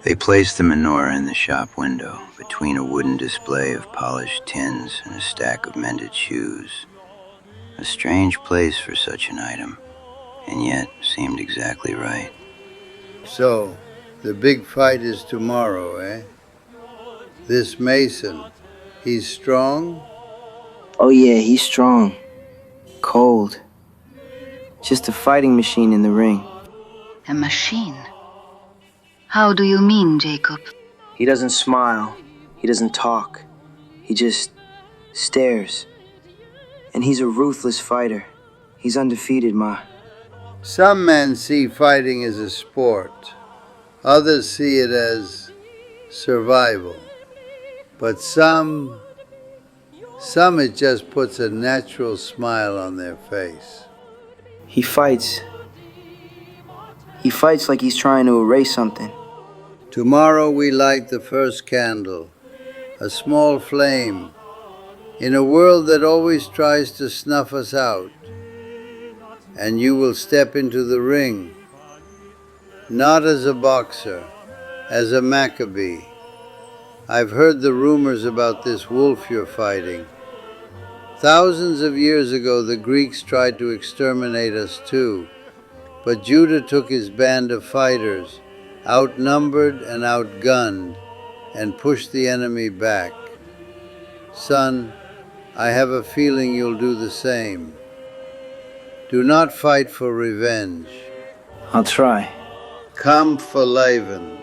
They placed the menorah in the shop window, between a wooden display of polished tins and a stack of mended shoes. A strange place for such an item, and yet seemed exactly right. So, the big fight is tomorrow, eh? This Mason, he's strong? Oh yeah, he's strong. Cold. Just a fighting machine in the ring. A machine? How do you mean, Jacob? He doesn't smile. He doesn't talk. He just stares. And he's a ruthless fighter. He's undefeated, Ma. Some men see fighting as a sport. Others see it as survival. But some it just puts a natural smile on their face. He fights. He fights like he's trying to erase something. Tomorrow we light the first candle, a small flame, in a world that always tries to snuff us out. And you will step into the ring, not as a boxer, as a Maccabee. I've heard the rumors about this wolf you're fighting. Thousands of years ago, the Greeks tried to exterminate us too, but Judah took his band of fighters, outnumbered and outgunned, and pushed the enemy back. Son, I have a feeling you'll do the same. Do not fight for revenge. I'll try. Come for Lavine.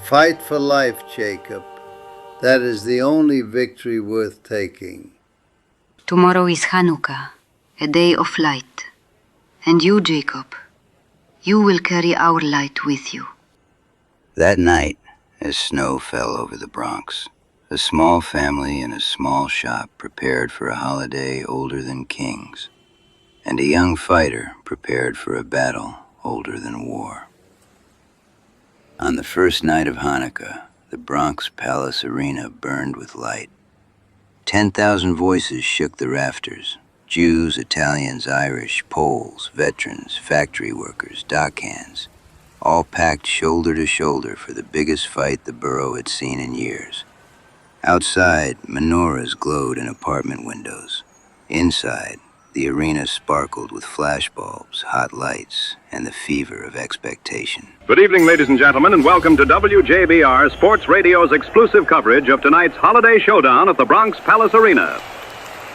Fight for life, Jacob. That is the only victory worth taking. Tomorrow is Hanukkah, a day of light. And you, Jacob, you will carry our light with you. That night, as snow fell over the Bronx, a small family in a small shop prepared for a holiday older than kings, and a young fighter prepared for a battle older than war. On the first night of Hanukkah, the Bronx Palace Arena burned with light. 10,000 voices shook the rafters. Jews, Italians, Irish, Poles, veterans, factory workers, dockhands, all packed shoulder to shoulder for the biggest fight the borough had seen in years. Outside, menorahs glowed in apartment windows. Inside, the arena sparkled with flashbulbs, hot lights, and the fever of expectation. Good evening, ladies and gentlemen, and welcome to WJBR Sports Radio's exclusive coverage of tonight's holiday showdown at the Bronx Palace Arena.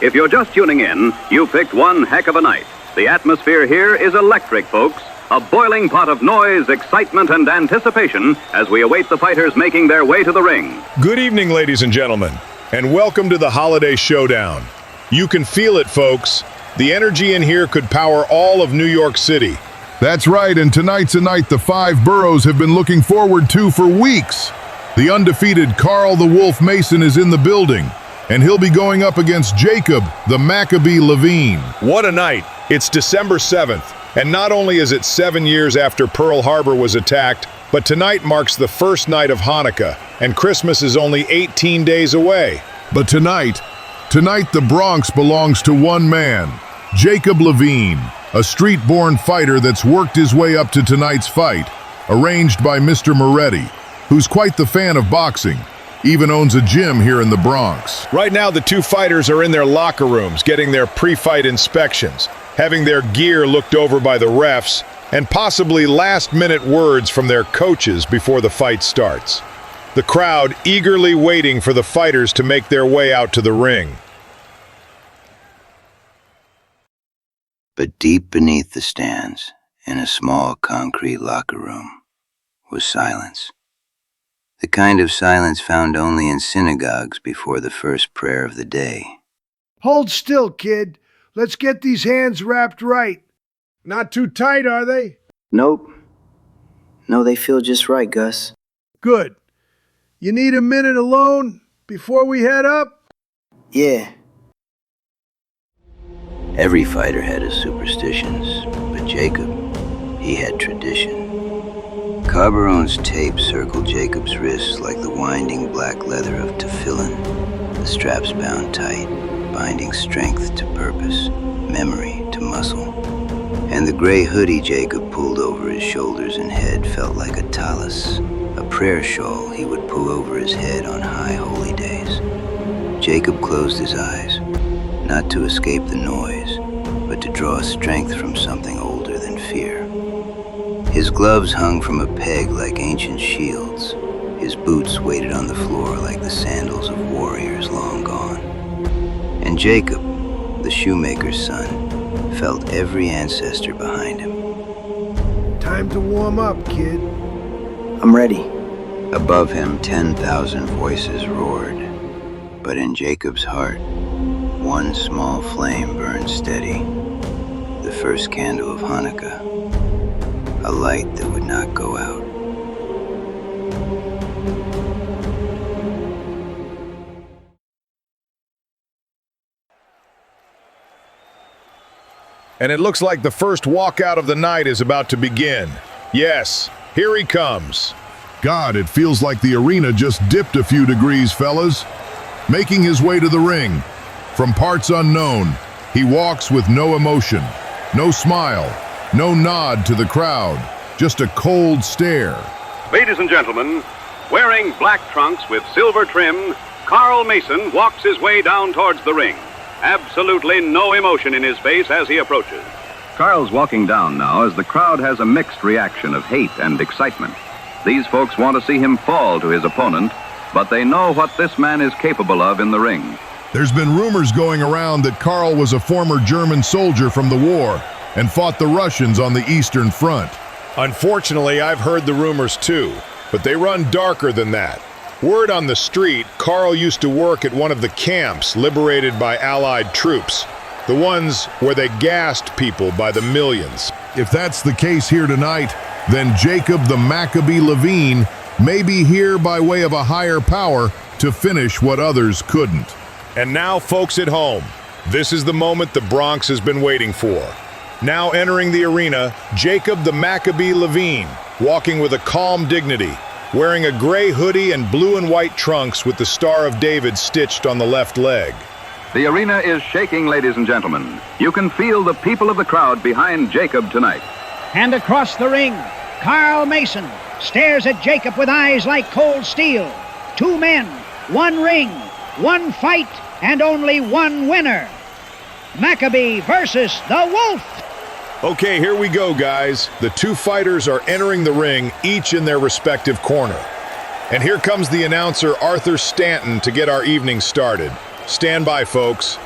If you're just tuning in, you picked one heck of a night. The atmosphere here is electric, folks. A boiling pot of noise, excitement, and anticipation as we await the fighters making their way to the ring. Good evening, ladies and gentlemen, and welcome to the holiday showdown. You can feel it, folks. The energy in here could power all of New York City. That's right, and tonight's a night the five boroughs have been looking forward to for weeks. The undefeated Carl the Wolf Mason is in the building, and he'll be going up against Jacob the Maccabee Lavine. What a night. It's December 7th, and not only is it 7 years after Pearl Harbor was attacked, but tonight marks the first night of Hanukkah, and Christmas is only 18 days away. But tonight the Bronx belongs to one man, Jacob Lavine, a street-born fighter that's worked his way up to tonight's fight, arranged by Mr. Moretti, who's quite the fan of boxing, even owns a gym here in the Bronx. Right now, the two fighters are in their locker rooms getting their pre-fight inspections, having their gear looked over by the refs, and possibly last-minute words from their coaches before the fight starts. The crowd eagerly waiting for the fighters to make their way out to the ring. But deep beneath the stands, in a small concrete locker room, was silence. The kind of silence found only in synagogues before the first prayer of the day. Hold still, kid. Let's get these hands wrapped right. Not too tight, are they? Nope. No, they feel just right, Gus. Good. You need a minute alone before we head up? Yeah. Every fighter had his superstitions, but Jacob, he had tradition. Carbarone's tape circled Jacob's wrists like the winding black leather of tefillin, the straps bound tight, binding strength to purpose, memory to muscle. And the gray hoodie Jacob pulled over his shoulders and head felt like a tallis, a prayer shawl he would pull over his head on high holy days. Jacob closed his eyes, not to escape the noise, but to draw strength from something older than fear. His gloves hung from a peg like ancient shields. His boots waited on the floor like the sandals of warriors long gone. And Jacob, the shoemaker's son, felt every ancestor behind him. Time to warm up, kid. I'm ready. Above him, 10,000 voices roared. But in Jacob's heart, one small flame burned steady. The first candle of Hanukkah. A light that would not go out. And it looks like the first walkout of the night is about to begin. Yes, here he comes. God, it feels like the arena just dipped a few degrees, fellas. Making his way to the ring, from parts unknown, he walks with no emotion, no smile, no nod to the crowd, just a cold stare. Ladies and gentlemen, wearing black trunks with silver trim, Carl Mason walks his way down towards the ring. Absolutely no emotion in his face as he approaches. Carl's walking down now as the crowd has a mixed reaction of hate and excitement. These folks want to see him fall to his opponent, but they know what this man is capable of in the ring. There's been rumors going around that Carl was a former German soldier from the war and fought the Russians on the Eastern Front. Unfortunately, I've heard the rumors too, but they run darker than that. Word on the street, Carl used to work at one of the camps liberated by Allied troops. The ones where they gassed people by the millions. If that's the case here tonight, then Jacob the Maccabee Lavine may be here by way of a higher power to finish what others couldn't. And now, folks at home, this is the moment the Bronx has been waiting for. Now entering the arena, Jacob the Maccabee Lavine, walking with a calm dignity, wearing a gray hoodie and blue and white trunks with the Star of David stitched on the left leg. The arena is shaking, ladies and gentlemen. You can feel the people of the crowd behind Jacob tonight. And across the ring, Carl Mason stares at Jacob with eyes like cold steel. 2 men, 1 ring, 1 fight, and only 1 winner. Maccabee versus the Wolf. Okay, here we go, guys. The 2 fighters are entering the ring, each in their respective corner. And here comes the announcer, Arthur Stanton, to get our evening started. Stand by, folks.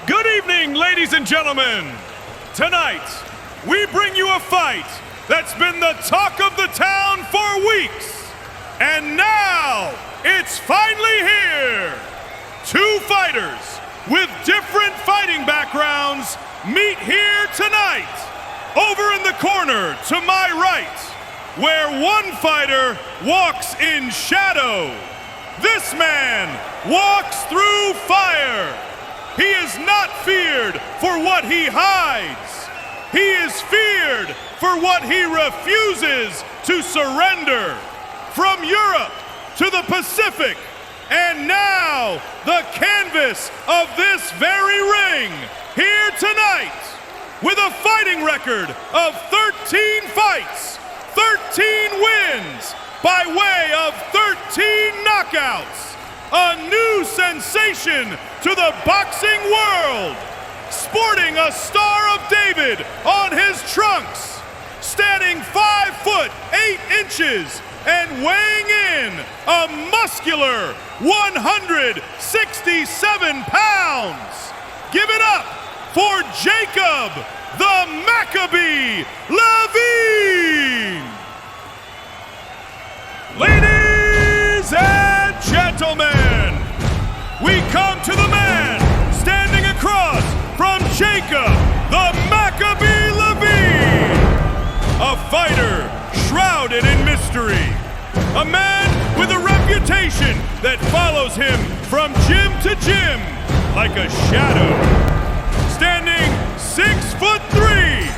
Good evening, ladies and gentlemen. Tonight, we bring you a fight that's been the talk of the town for weeks. And now, it's finally here. 2 fighters with different fighting backgrounds meet here tonight. Over in the corner to my right, where 1 fighter walks in shadow. This man walks through fire. He is not feared for what he hides. He is feared for what he refuses to surrender. From Europe to the Pacific, and now the canvas of this very ring, here tonight, with a fighting record of 13 fights, 13 wins, by way of 13 knockouts, a new sensation to the boxing world, sporting a Star of David on his trunks, standing 5 foot 8 inches and weighing in a muscular 167 pounds. Give it up for Jacob the Maccabee Lavine! Ladies and gentlemen, we come to the man standing across from Jacob the Maccabee Lavine, a fighter shrouded in mystery, a man with a reputation that follows him from gym to gym like a shadow, standing 6'3",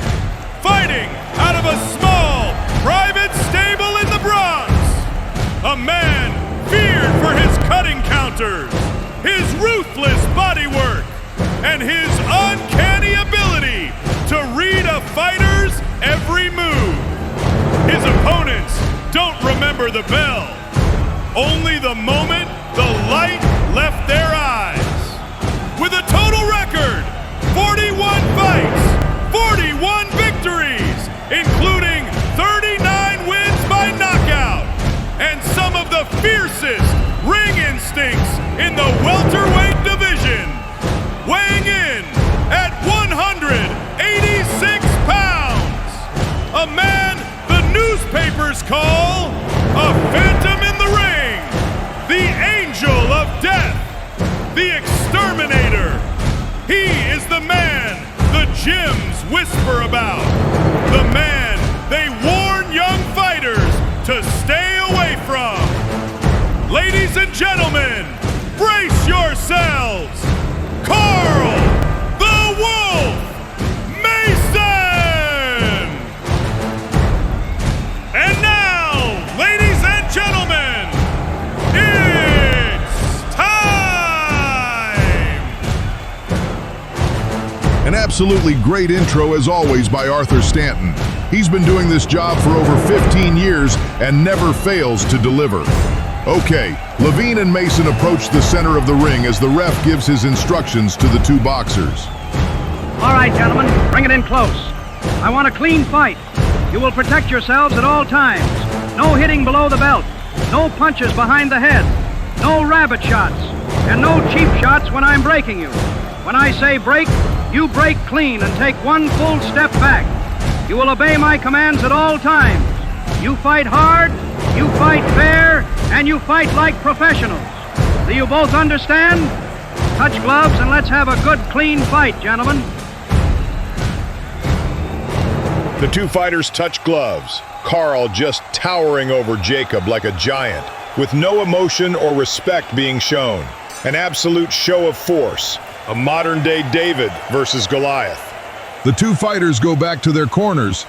fighting out of a small private stable in the Bronx. A man feared for his cutting counters, his ruthless bodywork, and his uncanny ability to read a fighter's every move. His opponents don't remember the bell, only the moment the light left their eyes. With a total record, 41 fights, 41 victories, including 39 wins by knockout, and some of the fiercest ring instincts in the welterweight division. Weighing in at 186 pounds, a man the newspapers call a phantom in the ring, the angel of death, the exterminator. He is the man the gyms whisper about, the man they warn young fighters to stay away from. Ladies and gentlemen, brace yourselves. Carl the Wolf Mason! And now, ladies and gentlemen, it's time! An absolutely great intro as always by Arthur Stanton. He's been doing this job for over 15 years and never fails to deliver. Okay, Lavine and Mason approach the center of the ring as the ref gives his instructions to the 2 boxers. All right, gentlemen, bring it in close. I want a clean fight. You will protect yourselves at all times. No hitting below the belt. No punches behind the head. No rabbit shots. And no cheap shots when I'm breaking you. When I say break, you break clean and take 1 full step back. You will obey my commands at all times. You fight hard, You fight fair, and you fight like professionals. Do you both understand? Touch gloves and let's have a good, clean fight, gentlemen. The two fighters touch gloves. Carl just towering over Jacob like a giant, with no emotion or respect being shown. An absolute show of force. A modern-day David versus Goliath. The two fighters go back to their corners.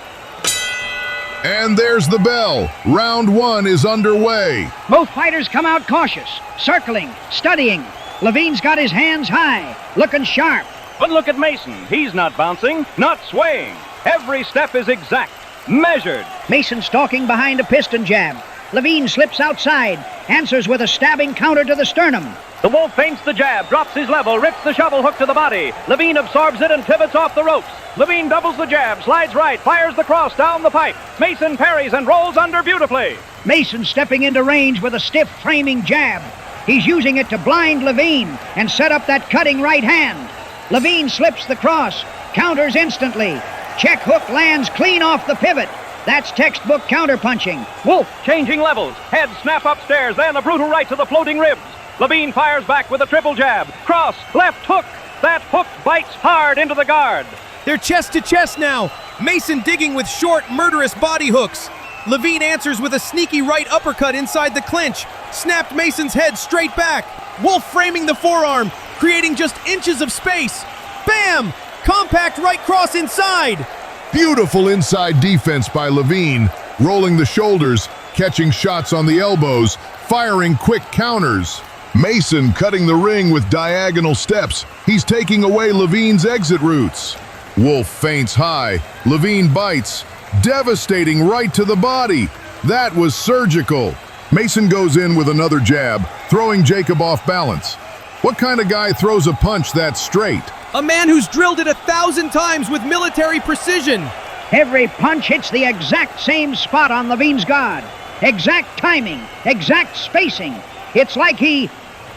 And there's the bell. Round one is underway. Both fighters come out cautious, circling, studying. Lavine's got his hands high, looking sharp. But look at Mason. He's not bouncing, not swaying. Every step is exact, measured. Mason stalking behind a piston jab. Lavine slips outside, answers with a stabbing counter to the sternum. The Wolf feints the jab, drops his level, rips the shovel hook to the body. Lavine absorbs it and pivots off the ropes. Lavine doubles the jab, slides right, fires the cross down the pipe. Mason parries and rolls under beautifully. Mason stepping into range with a stiff framing jab. He's using it to blind Lavine and set up that cutting right hand. Lavine slips the cross, counters instantly. Check hook lands clean off the pivot. That's textbook counterpunching. Wolf changing levels, head snap upstairs, then a brutal right to the floating ribs. Lavine fires back with a triple jab. Cross, left hook. That hook bites hard into the guard. They're chest to chest now. Mason digging with short, murderous body hooks. Lavine answers with a sneaky right uppercut inside the clinch. Snapped Mason's head straight back. Wolf framing the forearm, creating just inches of space. Bam! Compact right cross inside. Beautiful inside defense by Lavine, rolling the shoulders, catching shots on the elbows, firing quick counters. Mason cutting the ring with diagonal steps. He's taking away Lavine's exit routes. Wolf feints high. Lavine bites. Devastating right to the body. That was surgical. Mason goes in with another jab, throwing Jacob off balance. What kind of guy throws a punch that straight? A man who's drilled it 1,000 times with military precision. Every punch hits the exact same spot on Lavine's guard. Exact timing, exact spacing. It's like he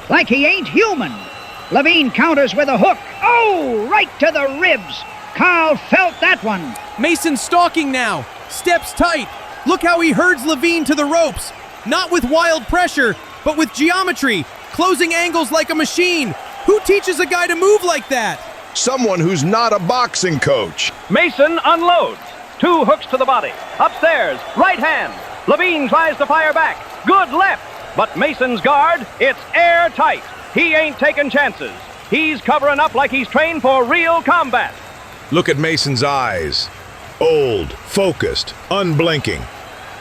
ain't human. Lavine counters with a hook. Oh, right to the ribs. Carl felt that one. Mason stalking now. Steps tight. Look how he herds Lavine to the ropes. Not with wild pressure, but with geometry. Closing angles like a machine. Who teaches a guy to move like that? Someone who's not a boxing coach. Mason unloads. 2 hooks to the body. Upstairs, right hand. Lavine tries to fire back. Good left. But Mason's guard, it's airtight. He ain't taking chances. He's covering up like he's trained for real combat. Look at Mason's eyes. Old, focused, unblinking.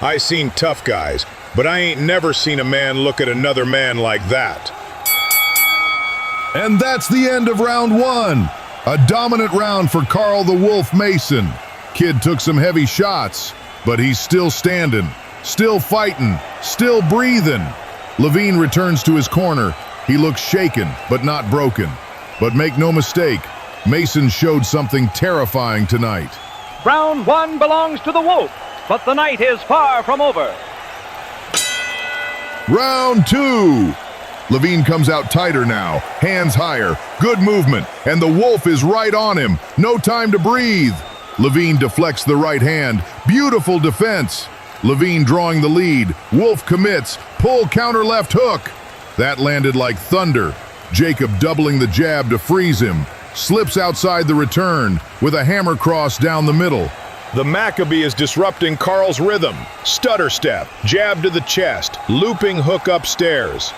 I seen tough guys, but I ain't never seen a man look at another man like that. And that's the end of round one. A dominant round for Carl the Wolf Mason. Kid took some heavy shots, but he's still standing, still fighting, still breathing. Lavine returns to his corner. He looks shaken, but not broken. But make no mistake, Mason showed something terrifying tonight. Round 1 belongs to the Wolf, but the night is far from over. Round 2. Lavine comes out tighter now, hands higher, good movement, and the Wolf is right on him. No time to breathe. Lavine deflects the right hand. Beautiful defense. Lavine drawing the lead. Wolf commits. Pull counter left hook. That landed like thunder. Jacob doubling the jab to freeze him. Slips outside the return with a hammer cross down the middle. The Maccabee is disrupting Carl's rhythm. Stutter step, jab to the chest, looping hook upstairs.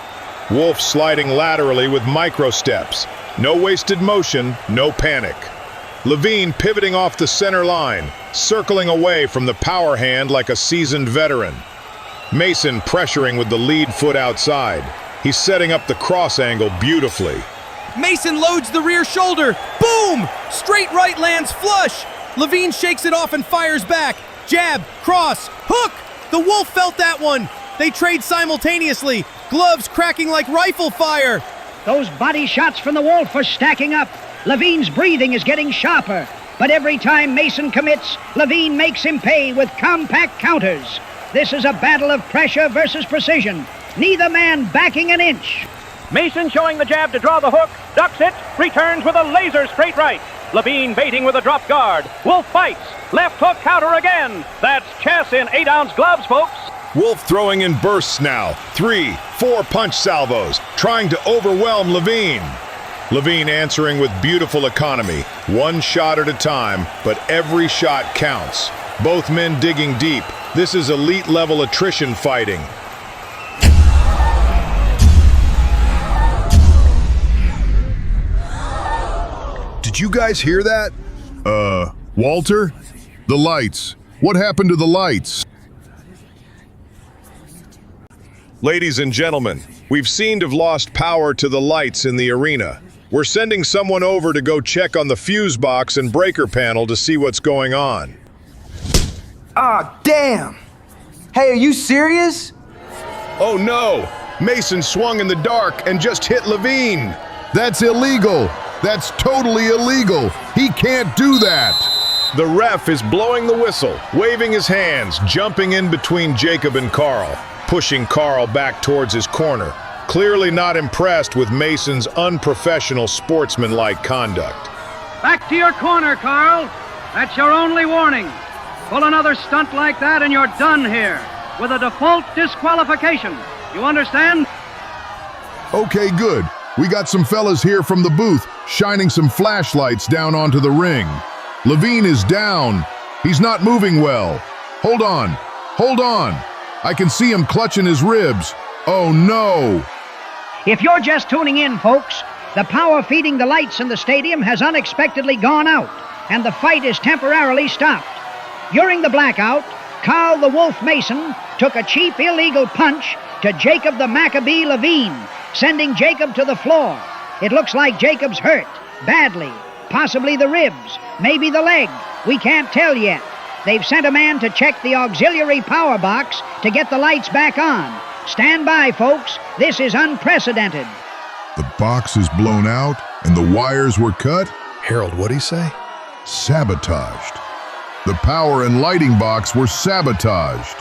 Wolf sliding laterally with micro steps. No wasted motion, no panic. Lavine pivoting off the center line, circling away from the power hand like a seasoned veteran. Mason pressuring with the lead foot outside. He's setting up the cross angle beautifully. Mason loads the rear shoulder. Boom! Straight right lands flush. Lavine shakes it off and fires back. Jab, cross, hook! The Wolf felt that one. They trade simultaneously, gloves cracking like rifle fire. Those body shots from the Wolf are stacking up. Lavine's breathing is getting sharper. But every time Mason commits, Lavine makes him pay with compact counters. This is a battle of pressure versus precision. Neither man backing an inch. Mason showing the jab to draw the hook, ducks it, returns with a laser straight right. Lavine baiting with a drop guard. Wolf fights. Left hook counter again. That's chess in 8-ounce gloves, folks. Wolf throwing in bursts now. 3, 4 punch salvos, trying to overwhelm Lavine. Lavine answering with beautiful economy. One shot at a time, but every shot counts. Both men digging deep. This is elite level attrition fighting. Did you guys hear that? Walter? The lights. What happened to the lights? Ladies and gentlemen, we've seemed to have lost power to the lights in the arena. We're sending someone over to go check on the fuse box and breaker panel to see what's going on. Ah, damn! Hey, are you serious? Oh no! Mason swung in the dark and just hit Lavine. That's illegal. That's totally illegal. He can't do that. The ref is blowing the whistle, waving his hands, jumping in between Jacob and Carl, pushing Carl back towards his corner, clearly not impressed with Mason's unprofessional sportsmanlike conduct. Back to your corner, Carl. That's your only warning. Pull another stunt like that and you're done here, with a default disqualification. You understand? Okay, good. We got some fellas here from the booth, shining some flashlights down onto the ring. Lavine is down. He's not moving well. Hold on. Hold on. I can see him clutching his ribs. Oh no! If you're just tuning in, folks, the power feeding the lights in the stadium has unexpectedly gone out, and the fight is temporarily stopped. During the blackout, Carl the Wolf Mason took a cheap illegal punch to Jacob the Maccabee Lavine, sending Jacob to the floor. It looks like Jacob's hurt, badly. Possibly the ribs, maybe the leg. We can't tell yet. They've sent a man to check the auxiliary power box to get the lights back on. Stand by, folks. This is unprecedented. The box is blown out and the wires were cut? Harold, what'd he say? Sabotaged. The power and lighting box were sabotaged.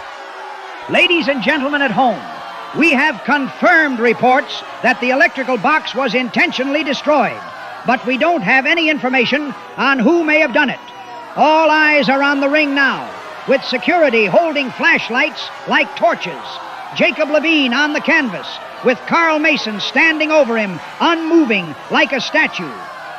Ladies and gentlemen at home, we have confirmed reports that the electrical box was intentionally destroyed, but we don't have any information on who may have done it. All eyes are on the ring now, with security holding flashlights like torches. Jacob Lavine on the canvas, with Carl Mason standing over him, unmoving like a statue.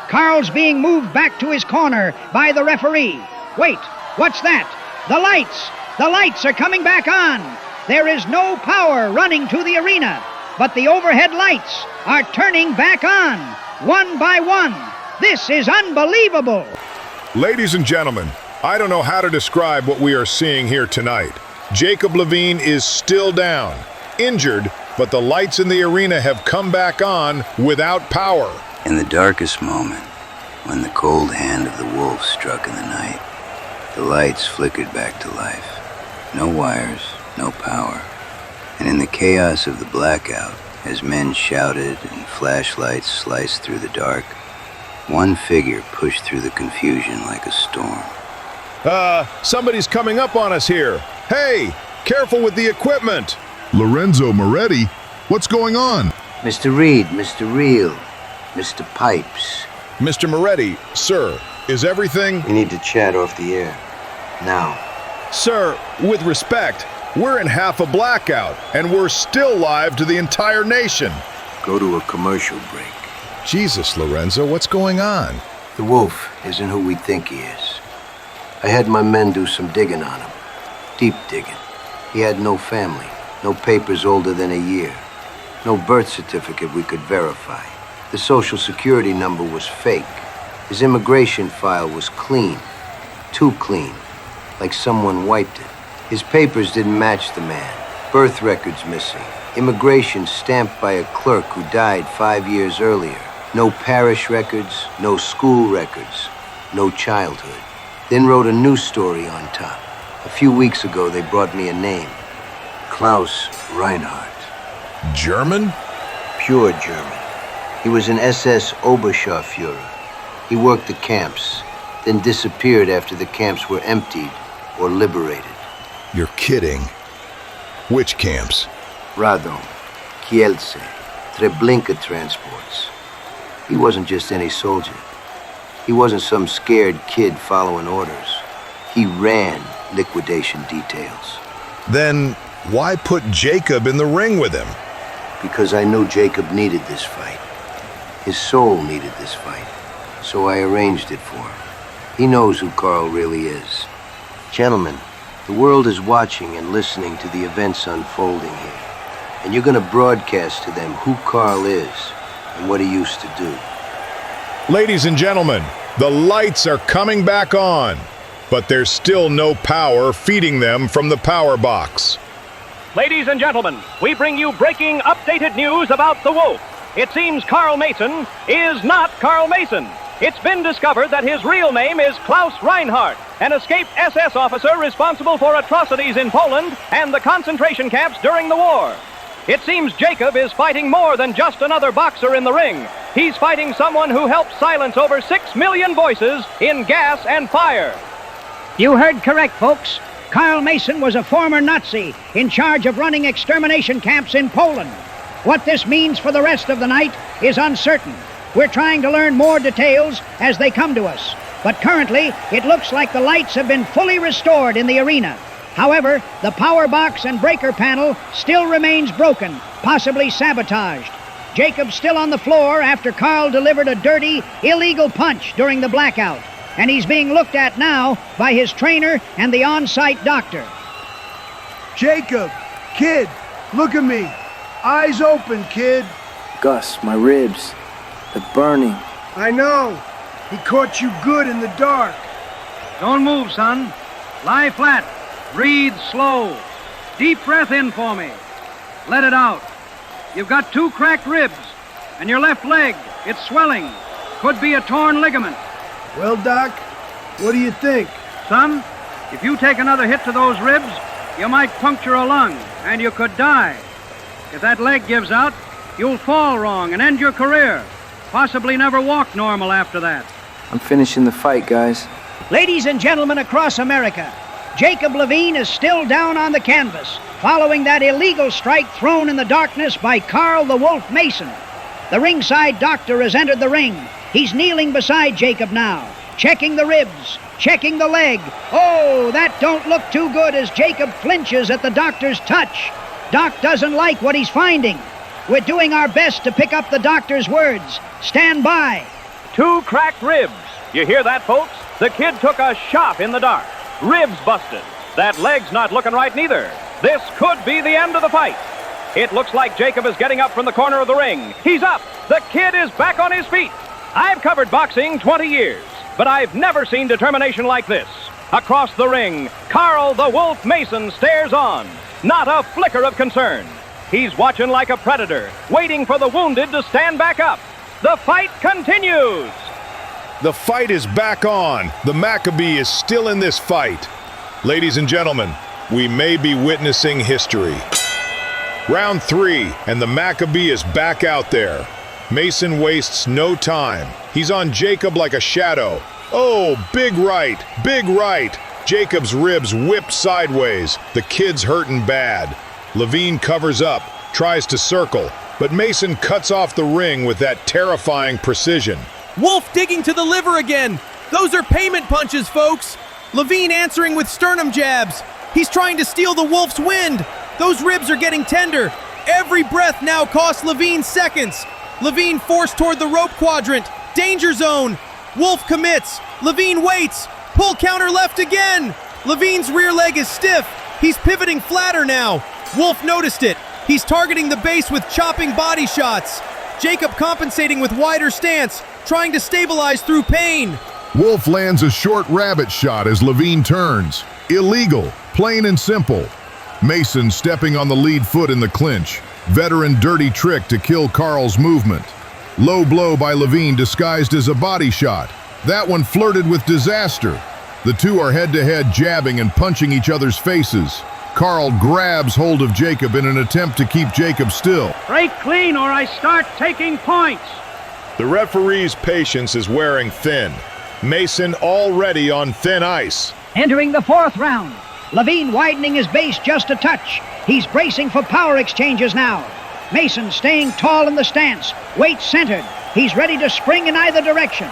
Carl's being moved back to his corner by the referee. Wait, what's that? The lights! The lights are coming back on! There is no power running to the arena, but the overhead lights are turning back on, one by one. This is unbelievable! Ladies and gentlemen, I don't know how to describe what we are seeing here tonight. Jacob Lavine is still down, injured, but the lights in the arena have come back on without power. In the darkest moment, when the cold hand of the wolf struck in the night, the lights flickered back to life. No wires, no power. And in the chaos of the blackout, as men shouted and flashlights sliced through the dark, one figure pushed through the confusion like a storm. Somebody's coming up on us here. Hey, careful with the equipment. Lorenzo Moretti? What's going on? Mr. Reed, Mr. Reel, Mr. Pipes. Mr. Moretti, sir, is everything... We need to chat off the air. Now. Sir, with respect, we're in half a blackout, and we're still live to the entire nation. Go to a commercial break. Jesus, Lorenzo, what's going on? The wolf isn't who we think he is. I had my men do some digging on him. Deep digging. He had no family, no papers older than a year, no birth certificate we could verify. The social security number was fake. His immigration file was clean, too clean, like someone wiped it. His papers didn't match the man. Birth records missing. Immigration stamped by a clerk who died 5 years earlier. No parish records, no school records, no childhood. Then wrote a news story on top. A few weeks ago, they brought me a name. Klaus Reinhardt. German? Pure German. He was an SS Oberscharführer. He worked the camps, then disappeared after the camps were emptied or liberated. You're kidding. Which camps? Radom, Kielce, Treblinka transports. He wasn't just any soldier. He wasn't some scared kid following orders. He ran liquidation details. Then Why put Jacob in the ring with him? Because I knew Jacob needed this fight. His soul needed this fight. So I arranged it for him. He knows who Carl really is. Gentlemen, the world is watching and listening to the events unfolding here. And you're going to broadcast to them who Carl is and what he used to do. Ladies and gentlemen, the lights are coming back on, but there's still no power feeding them from the power box. Ladies and gentlemen, we bring you breaking, updated news about the Wolf. It seems Carl Mason is not Carl Mason. It's been discovered that his real name is Klaus Reinhardt, an escaped SS officer responsible for atrocities in Poland and the concentration camps during the war. It seems Jacob is fighting more than just another boxer in the ring. He's fighting someone who helped silence over 6 million voices in gas and fire. You heard correct, folks. Carl Mason was a former Nazi in charge of running extermination camps in Poland. What this means for the rest of the night is uncertain. We're trying to learn more details as they come to us. But currently, it looks like the lights have been fully restored in the arena. However, the power box and breaker panel still remains broken, possibly sabotaged. Jacob's still on the floor after Carl delivered a dirty, illegal punch during the blackout. And he's being looked at now by his trainer and the on-site doctor. Jacob, kid, look at me. Eyes open, kid. Gus, my ribs, they're burning. I know. He caught you good in the dark. Don't move, son. Lie flat. Breathe slow. Deep breath in for me. Let it out. You've got 2 cracked ribs, and your left leg, it's swelling. Could be a torn ligament. Well, Doc, what do you think? Son, if you take another hit to those ribs, you might puncture a lung, and you could die. If that leg gives out, you'll fall wrong and end your career. Possibly never walk normal after that. I'm finishing the fight, guys. Ladies and gentlemen across America, Jacob Lavine is still down on the canvas, following that illegal strike thrown in the darkness by Carl the Wolf Mason. The ringside doctor has entered the ring. He's kneeling beside Jacob now, checking the ribs, checking the leg. Oh, that don't look too good as Jacob flinches at the doctor's touch. Doc doesn't like what he's finding. We're doing our best to pick up the doctor's words. Stand by. 2 cracked ribs. You hear that, folks? The kid took a shot in the dark. Ribs busted. That leg's not looking right neither. This could be the end of the fight. It looks like Jacob is getting up from the corner of the ring. He's up. The kid is back on his feet. I've covered boxing 20 years, but I've never seen determination like this. Across the ring, Carl the Wolf Mason stares on. Not a flicker of concern. He's watching like a predator, waiting for the wounded to stand back up. The fight continues. The fight is back on. The Maccabee is still in this fight. Ladies and gentlemen, we may be witnessing history. Round 3, and the Maccabee is back out there. Mason wastes no time. He's on Jacob like a shadow. Oh, big right, big right. Jacob's ribs whipped sideways. The kid's hurting bad. Lavine covers up, tries to circle, but Mason cuts off the ring with that terrifying precision. Wolf digging to the liver again. Those are payment punches, folks. Lavine answering with sternum jabs. He's trying to steal the Wolf's wind. Those ribs are getting tender. Every breath now costs Lavine seconds. Lavine forced toward the rope quadrant. Danger zone. Wolf commits. Lavine waits. Pull counter left again. Lavine's rear leg is stiff. He's pivoting flatter now. Wolf noticed it. He's targeting the base with chopping body shots. Jacob compensating with wider stance, trying to stabilize through pain. Wolf lands a short rabbit shot as Lavine turns. Illegal, plain and simple. Mason stepping on the lead foot in the clinch. Veteran dirty trick to kill Carl's movement. Low blow by Lavine disguised as a body shot. That one flirted with disaster. The two are head-to-head jabbing and punching each other's faces. Carl grabs hold of Jacob in an attempt to keep Jacob still. Break clean or I start taking points. The referee's patience is wearing thin. Mason already on thin ice. Entering the 4th round. Lavine widening his base just a touch. He's bracing for power exchanges now. Mason staying tall in the stance. Weight centered. He's ready to spring in either direction.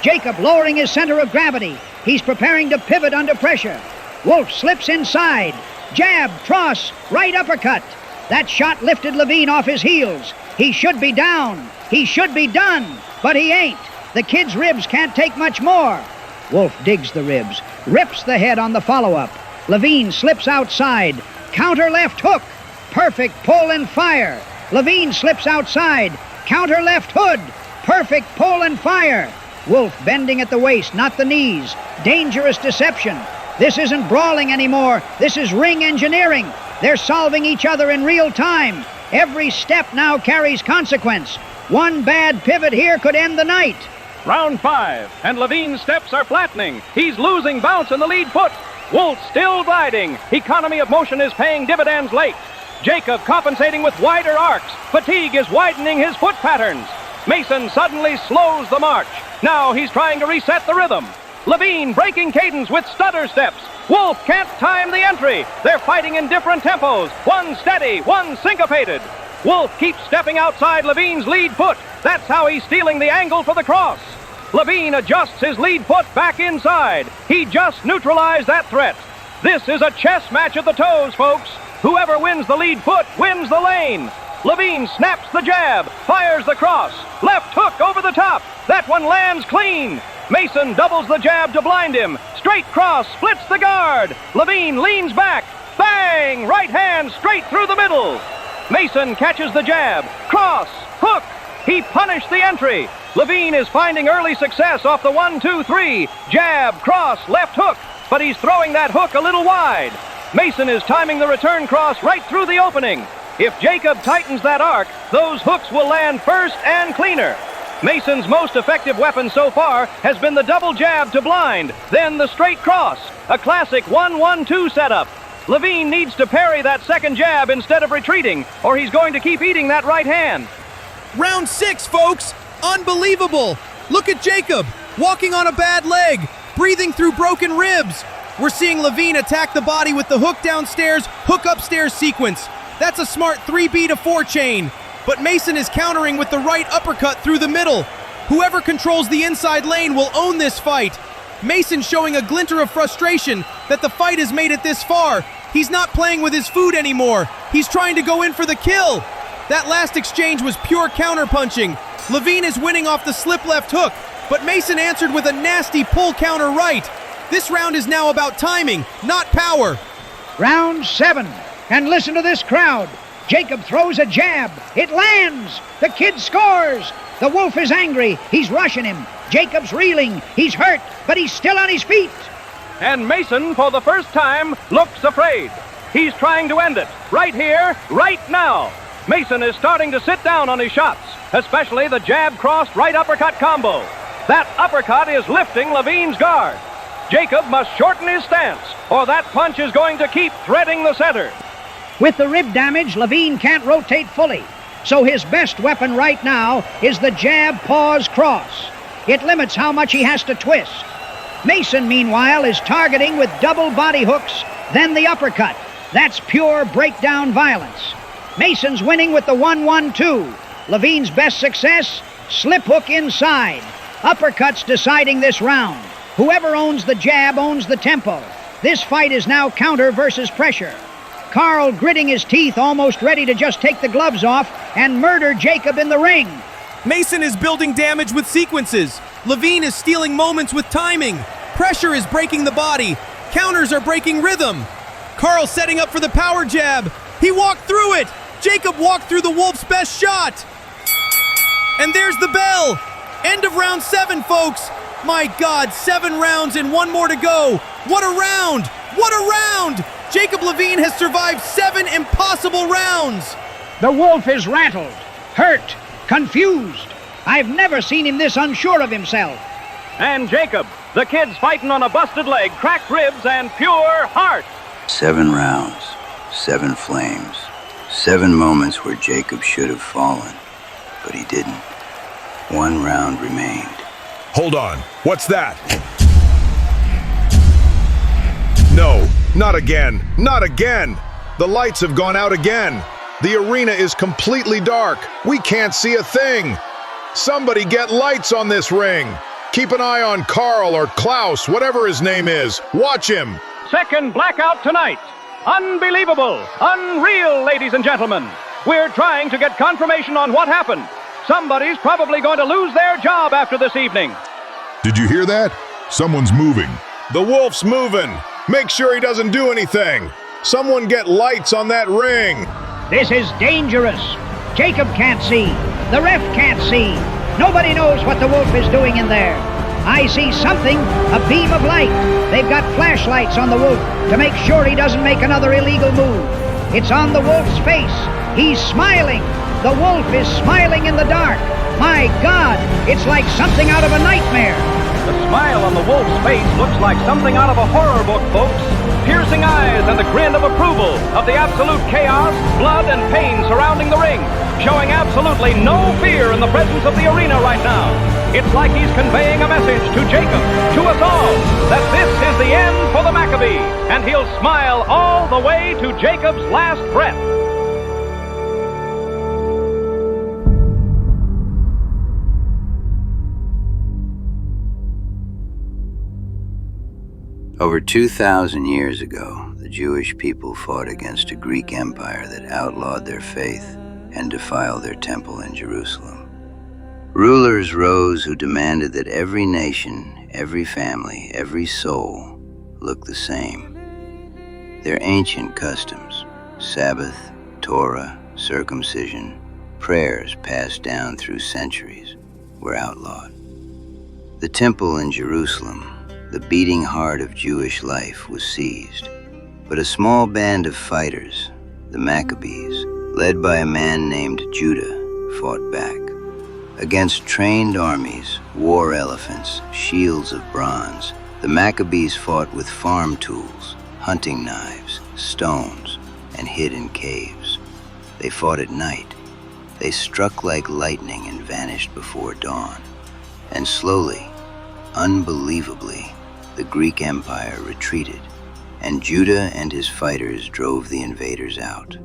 Jacob lowering his center of gravity. He's preparing to pivot under pressure. Wolf slips inside. Jab, cross, right uppercut. That shot lifted Lavine off his heels. He should be down. He should be done. But he ain't. The kid's ribs can't take much more. Wolf digs the ribs, rips the head on the follow-up. Lavine slips outside. Counter left hook. Perfect pull and fire. Lavine slips outside. Counter left hood. Perfect pull and fire. Wolf bending at the waist, not the knees. Dangerous deception. This isn't brawling anymore. This is ring engineering. They're solving each other in real time. Every step now carries consequence. One bad pivot here could end the night. Round 5, and Lavine's steps are flattening. He's losing bounce in the lead foot. Wolf still gliding. Economy of motion is paying dividends late. Jacob compensating with wider arcs. Fatigue is widening his foot patterns. Mason suddenly slows the march. Now he's trying to reset the rhythm. Lavine breaking cadence with stutter steps. Wolf can't time the entry. They're fighting in different tempos. One steady, one syncopated. Wolf keeps stepping outside Lavine's lead foot. That's how he's stealing the angle for the cross. Lavine adjusts his lead foot back inside. He just neutralized that threat. This is a chess match at the toes, folks. Whoever wins the lead foot wins the lane. Lavine snaps the jab, fires the cross. Left hook over the top. That one lands clean. Mason doubles the jab to blind him. Straight cross splits the guard. Lavine leans back. Bang! Right hand straight through the middle. Mason catches the jab. Cross, hook. He punished the entry. Lavine is finding early success off the 1-2-3. Jab, cross, left hook. But he's throwing that hook a little wide. Mason is timing the return cross right through the opening. If Jacob tightens that arc, those hooks will land first and cleaner. Mason's most effective weapon so far has been the double jab to blind, then the straight cross, a classic 1-1-2 setup. Lavine needs to parry that second jab instead of retreating, or he's going to keep eating that right hand. Round 6, folks! Unbelievable! Look at Jacob, walking on a bad leg, breathing through broken ribs. We're seeing Lavine attack the body with the hook downstairs, hook upstairs sequence. That's a smart 3B to 4 chain. But Mason is countering with the right uppercut through the middle. Whoever controls the inside lane will own this fight. Mason showing a glinter of frustration that the fight has made it this far. He's not playing with his food anymore. He's trying to go in for the kill. That last exchange was pure counterpunching. Lavine is winning off the slip left hook, but Mason answered with a nasty pull counter right. This round is now about timing, not power. Round 7. And listen to this crowd. Jacob throws a jab. It lands. The kid scores. The Wolf is angry. He's rushing him. Jacob's reeling. He's hurt, but he's still on his feet. And Mason, for the first time, looks afraid. He's trying to end it. Right here, right now. Mason is starting to sit down on his shots, especially the jab-cross right uppercut combo. That uppercut is lifting Lavine's guard. Jacob must shorten his stance, or that punch is going to keep threading the center. With the rib damage, Lavine can't rotate fully. So his best weapon right now is the jab pause cross. It limits how much he has to twist. Mason, meanwhile, is targeting with double body hooks, then the uppercut. That's pure breakdown violence. Mason's winning with the 1-1-2. Lavine's best success, slip hook inside. Uppercuts deciding this round. Whoever owns the jab owns the tempo. This fight is now counter versus pressure. Carl gritting his teeth, almost ready to just take the gloves off and murder Jacob in the ring. Mason is building damage with sequences. Lavine is stealing moments with timing. Pressure is breaking the body. Counters are breaking rhythm. Carl setting up for the power jab. He walked through it. Jacob walked through the Wolf's best shot. And there's the bell. End of round 7, folks. My God, 7 rounds and 1 more to go. What a round! What a round! Jacob Lavine has survived 7 impossible rounds. The Wolf is rattled, hurt, confused. I've never seen him this unsure of himself. And Jacob, the kid's fighting on a busted leg, cracked ribs, and pure heart. 7 rounds, 7 flames, 7 moments where Jacob should have fallen, but he didn't. 1 round remained. Hold on. What's that? No, not again. Not again. The lights have gone out again. The arena is completely dark. We can't see a thing. Somebody get lights on this ring. Keep an eye on Carl or Klaus, whatever his name is. Watch him. Second blackout tonight. Unbelievable! Unreal, ladies and gentlemen! We're trying to get confirmation on what happened. Somebody's probably going to lose their job after this evening. Did you hear that? Someone's moving. The wolf's moving. Make sure he doesn't do anything. Someone get lights on that ring. This is dangerous. Jacob can't see. The ref can't see. Nobody knows what the wolf is doing in there. I see something, a beam of light. They've got flashlights on the wolf to make sure he doesn't make another illegal move. It's on the wolf's face. He's smiling. The wolf is smiling in the dark. My God, it's like something out of a nightmare. The smile on the wolf's face looks like something out of a horror book, folks. Piercing eyes and the grin of approval of the absolute chaos, blood, and pain surrounding the ring, showing absolutely no fear in the presence of the arena right now. It's like he's conveying a message to Jacob, to us all, that this is the end for the Maccabee, and he'll smile all the way to Jacob's last breath. Over 2,000 years ago, the Jewish people fought against a Greek empire that outlawed their faith and defiled their temple in Jerusalem. Rulers rose who demanded that every nation, every family, every soul look the same. Their ancient customs, Sabbath, Torah, circumcision, prayers passed down through centuries, were outlawed. The temple in Jerusalem, the beating heart of Jewish life, was seized. But a small band of fighters, the Maccabees, led by a man named Judah, fought back. Against trained armies, war elephants, shields of bronze, the Maccabees fought with farm tools, hunting knives, stones, and hid in caves. They fought at night. They struck like lightning and vanished before dawn. And slowly, unbelievably, the Greek Empire retreated, and Judah and his fighters drove the invaders out.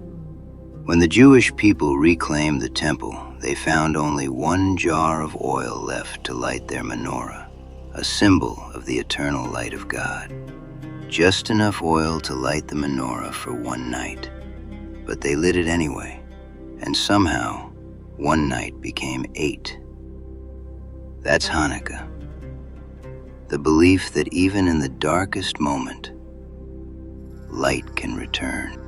When the Jewish people reclaimed the temple, they found only one jar of oil left to light their menorah, a symbol of the eternal light of God. Just enough oil to light the menorah for one night. But they lit it anyway, and somehow, one night became 8. That's Hanukkah. The belief that even in the darkest moment, light can return.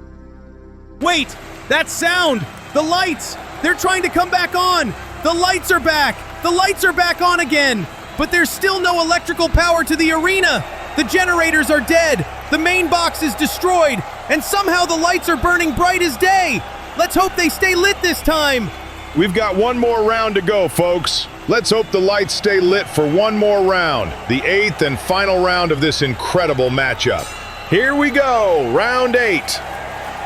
Wait! That sound! The lights! They're trying to come back on! The lights are back! The lights are back on again! But there's still no electrical power to the arena! The generators are dead! The main box is destroyed! And somehow the lights are burning bright as day! Let's hope they stay lit this time! We've got one more round to go, folks. Let's hope the lights stay lit for one more round, the 8th and final round of this incredible matchup. Here we go, round 8.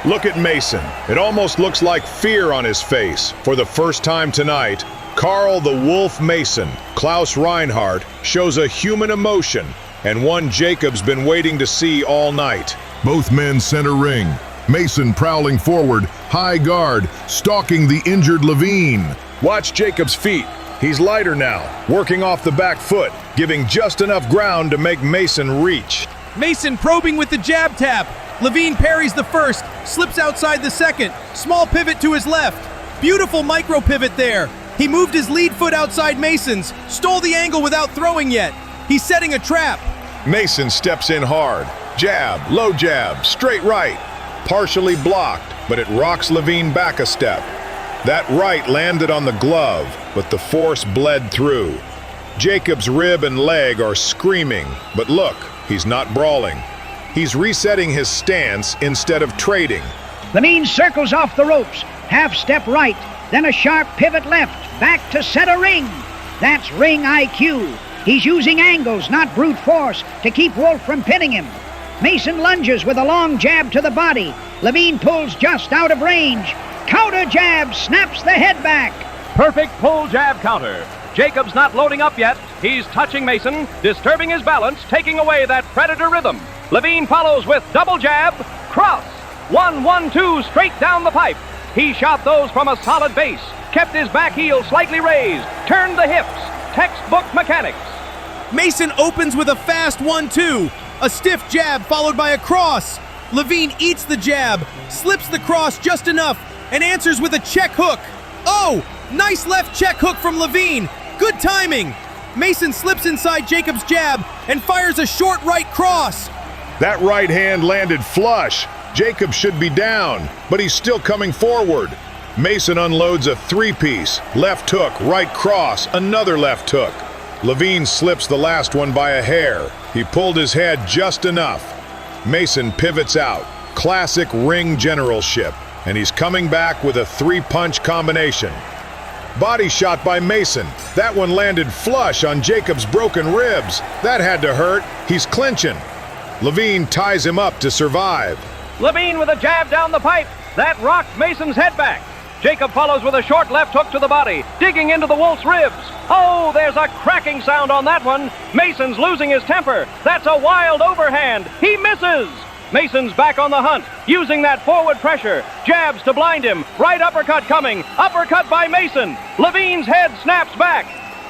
Look at Mason. It almost looks like fear on his face. For the first time tonight, Carl the Wolf Mason, Klaus Reinhardt, shows a human emotion, and one Jacob's been waiting to see all night. Both men center ring. Mason prowling forward, high guard, stalking the injured Lavine. Watch Jacob's feet. He's lighter now, working off the back foot, giving just enough ground to make Mason reach. Mason probing with the jab tap. Lavine parries the first, slips outside the second. Small pivot to his left. Beautiful micro pivot there. He moved his lead foot outside Mason's, stole the angle without throwing yet. He's setting a trap. Mason steps in hard. Jab, low jab, straight right. Partially blocked, but it rocks Lavine back a step. That right landed on the glove, but the force bled through. Jacob's rib and leg are screaming, but look, he's not brawling. He's resetting his stance instead of trading. Lavine circles off the ropes, half step right, then a sharp pivot left, back to set a ring. That's ring IQ. He's using angles, not brute force, to keep Wolf from pinning him. Mason lunges with a long jab to the body. Lavine pulls just out of range. Counter jab snaps the head back. Perfect pull jab counter. Jacob's not loading up yet. He's touching Mason, disturbing his balance, taking away that predator rhythm. Lavine follows with double jab, cross. 1-1-2 straight down the pipe. He shot those from a solid base, kept his back heel slightly raised, turned the hips. Textbook mechanics. Mason opens with a fast 1-2. A stiff jab followed by a cross. Lavine eats the jab, slips the cross just enough, and answers with a check hook. Oh, nice left check hook from Lavine. Good timing. Mason slips inside Jacob's jab and fires a short right cross. That right hand landed flush. Jacob should be down, but he's still coming forward. Mason unloads a three-piece. Left hook, right cross, another left hook. Lavine slips the last one by a hair. He pulled his head just enough. Mason pivots out. Classic ring generalship. And he's coming back with a three-punch combination. Body shot by Mason. That one landed flush on Jacob's broken ribs. That had to hurt. He's clinching. Lavine ties him up to survive. Lavine with a jab down the pipe. That rocked Mason's head back. Jacob follows with a short left hook to the body, digging into the Wolf's ribs. Oh, there's a cracking sound on that one. Mason's losing his temper. That's a wild overhand. He misses. Mason's back on the hunt, using that forward pressure. Jabs to blind him. Right uppercut coming. Uppercut by Mason. Lavine's head snaps back.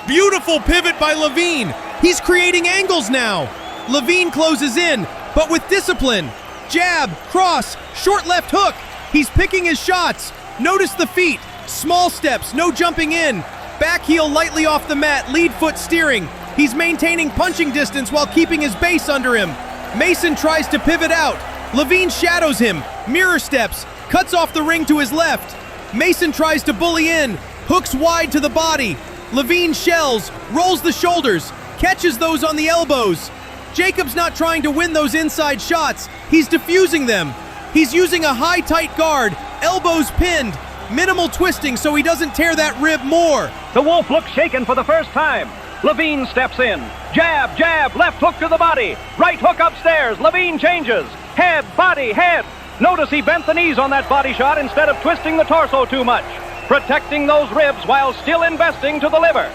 Beautiful pivot by Lavine. He's creating angles now. Lavine closes in, but with discipline. Jab, cross, short left hook. He's picking his shots. Notice the feet. Small steps, no jumping in. Back heel lightly off the mat, lead foot steering. He's maintaining punching distance while keeping his base under him. Mason tries to pivot out. Lavine shadows him, mirror steps, cuts off the ring to his left. Mason tries to bully in, hooks wide to the body. Lavine shells, rolls the shoulders, catches those on the elbows. Jacob's not trying to win those inside shots. He's diffusing them. He's using a high tight guard, elbows pinned, minimal twisting so he doesn't tear that rib more. The Wolf looks shaken for the first time. Lavine steps in. Jab, jab, left hook to the body. Right hook upstairs. Lavine changes. Head, body, head. Notice he bent the knees on that body shot instead of twisting the torso too much, protecting those ribs while still investing to the liver.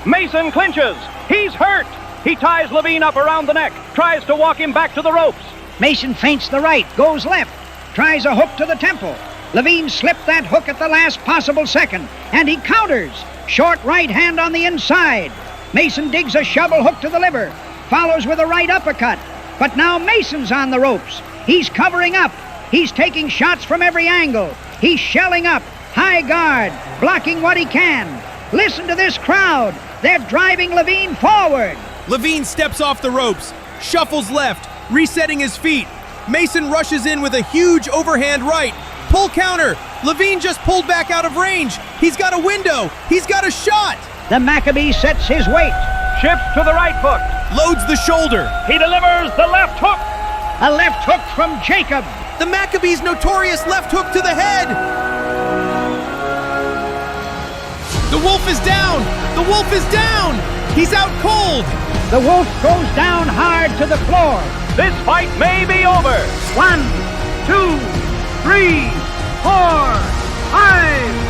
Mason clinches. He's hurt. He ties Lavine up around the neck, tries to walk him back to the ropes. Mason feints the right, goes left, tries a hook to the temple. Lavine slipped that hook at the last possible second, and he counters. Short right hand on the inside. Mason digs a shovel hook to the liver, follows with a right uppercut. But now Mason's on the ropes. He's covering up. He's taking shots from every angle. He's shelling up. High guard, blocking what he can. Listen to this crowd. They're driving Lavine forward. Lavine steps off the ropes, shuffles left, resetting his feet. Mason rushes in with a huge overhand right. Pull counter. Lavine just pulled back out of range. He's got a window. He's got a shot. The Maccabee sets his weight. Shifts to the right foot. Loads the shoulder. He delivers the left hook. A left hook from Jacob. The Maccabee's notorious left hook to the head. The Wolf is down. The Wolf is down. He's out cold. The Wolf goes down hard to the floor. This fight may be over. 1, 2, 3, 4, 5.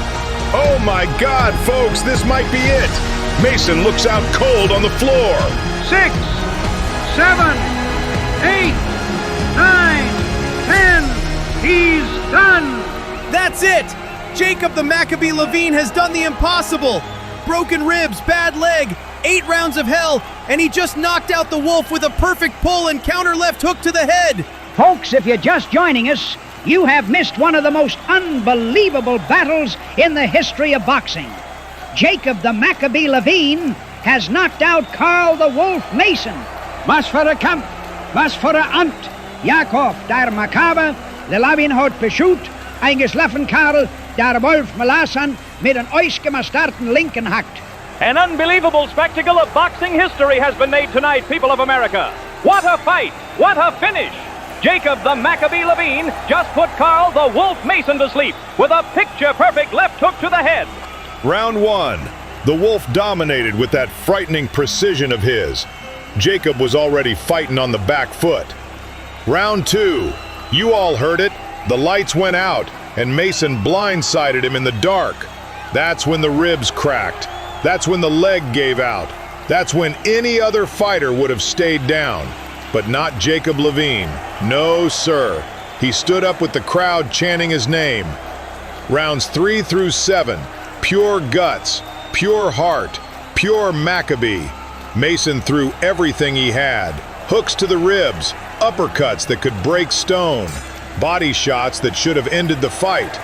Oh my God, folks, this might be it. Mason looks out cold on the floor. 6, 7, 8, 9, 10. He's done. That's it. Jacob the Maccabee Lavine has done the impossible. Broken ribs, bad leg, 8 rounds of hell, and he just knocked out the Wolf with a perfect pull and counter left hook to the head. Folks, if you're just joining us, you have missed one of the most unbelievable battles in the history of boxing. Jacob the Maccabee Lavine has knocked out Carl the Wolf Mason. Was für der Kampf, was für der Amt. Jakob der Maccabee, der Lavine hat beschut, eingeschlafen Karl der Wolf Melassan mit einem ausgemastarten linken hackt. An unbelievable spectacle of boxing history has been made tonight, people of America. What a fight! What a finish! Jacob the Maccabee Lavine just put Carl the Wolf Mason to sleep with a picture-perfect left hook to the head. Round 1. The Wolf dominated with that frightening precision of his. Jacob was already fighting on the back foot. Round 2. You all heard it. The lights went out, and Mason blindsided him in the dark. That's when the ribs cracked. That's when the leg gave out. That's when any other fighter would have stayed down. But not Jacob Lavine. No, sir. He stood up with the crowd chanting his name. Rounds 3 through 7. Pure guts, pure heart, pure Maccabee. Mason threw everything he had. Hooks to the ribs, uppercuts that could break stone, body shots that should have ended the fight.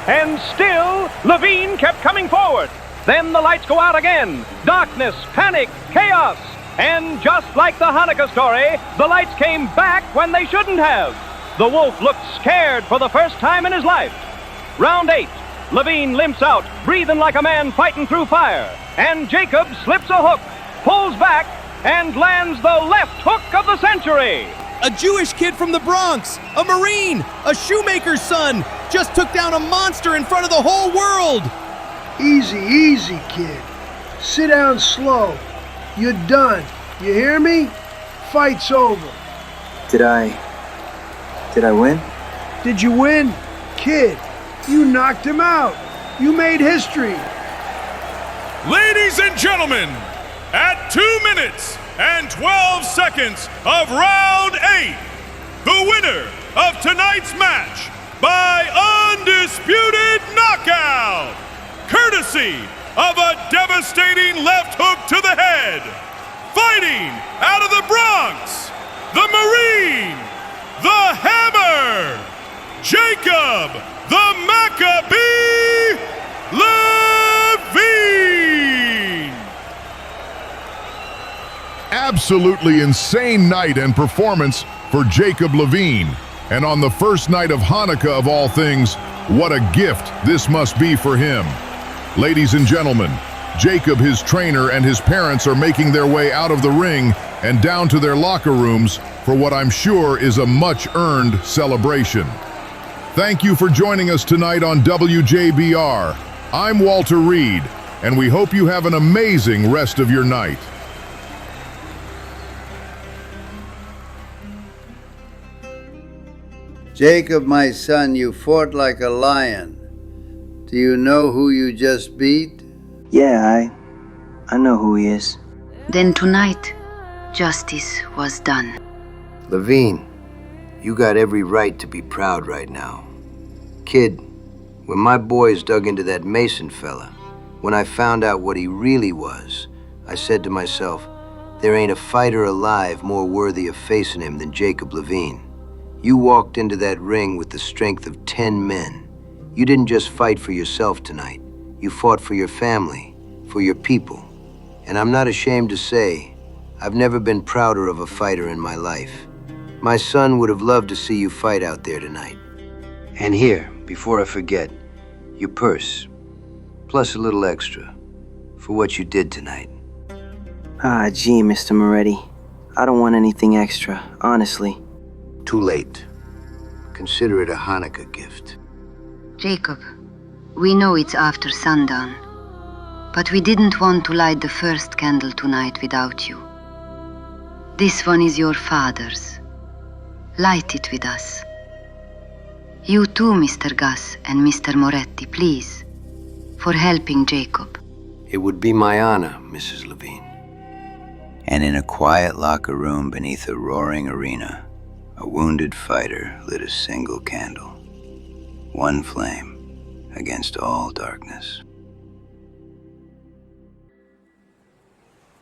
And still, Lavine kept coming forward. Then the lights go out again. Darkness, panic, chaos. And just like the Hanukkah story, the lights came back when they shouldn't have. The wolf looked scared for the first time in his life. Round 8. Lavine limps out, breathing like a man fighting through fire. And Jacob slips a hook, pulls back, and lands the left hook of the century. A Jewish kid from the Bronx, a Marine, a shoemaker's son, just took down a monster in front of the whole world. Easy, easy, kid. Sit down slow. You're done. You hear me? Fight's over. Did I win? Did you win? Kid, you knocked him out. You made history. Ladies and gentlemen, at 2 minutes and 12 seconds of round 8, the winner of tonight's match by undisputed knockout, courtesy of a devastating left hook to the head, fighting out of the Bronx, the Marine, the Hammer, Jacob, the Maccabee, Lavine. Absolutely insane night and performance for Jacob Lavine. And on the first night of Hanukkah of all things, what a gift this must be for him. Ladies and gentlemen, Jacob, his trainer, and his parents are making their way out of the ring and down to their locker rooms for what I'm sure is a much-earned celebration. Thank you for joining us tonight on WJBR. I'm Walter Reed, and we hope you have an amazing rest of your night. Jacob, my son, you fought like a lion. Do you know who you just beat? Yeah, I know who he is. Then tonight, justice was done. Lavine, you got every right to be proud right now. Kid, when my boys dug into that Mason fella, when I found out what he really was, I said to myself, there ain't a fighter alive more worthy of facing him than Jacob Lavine. You walked into that ring with the strength of 10 men. You didn't just fight for yourself tonight. You fought for your family, for your people. And I'm not ashamed to say, I've never been prouder of a fighter in my life. My son would have loved to see you fight out there tonight. And here, before I forget, your purse, plus a little extra, for what you did tonight. Ah, gee, Mr. Moretti. I don't want anything extra, honestly. Too late. Consider it a Hanukkah gift. Jacob, we know it's after sundown, but we didn't want to light the first candle tonight without you. This one is your father's. Light it with us. You too, Mr. Gus and Mr. Moretti, please, for helping Jacob. It would be my honor, Mrs. Lavine. And in a quiet locker room beneath a roaring arena, a wounded fighter lit a single candle. One flame against all darkness.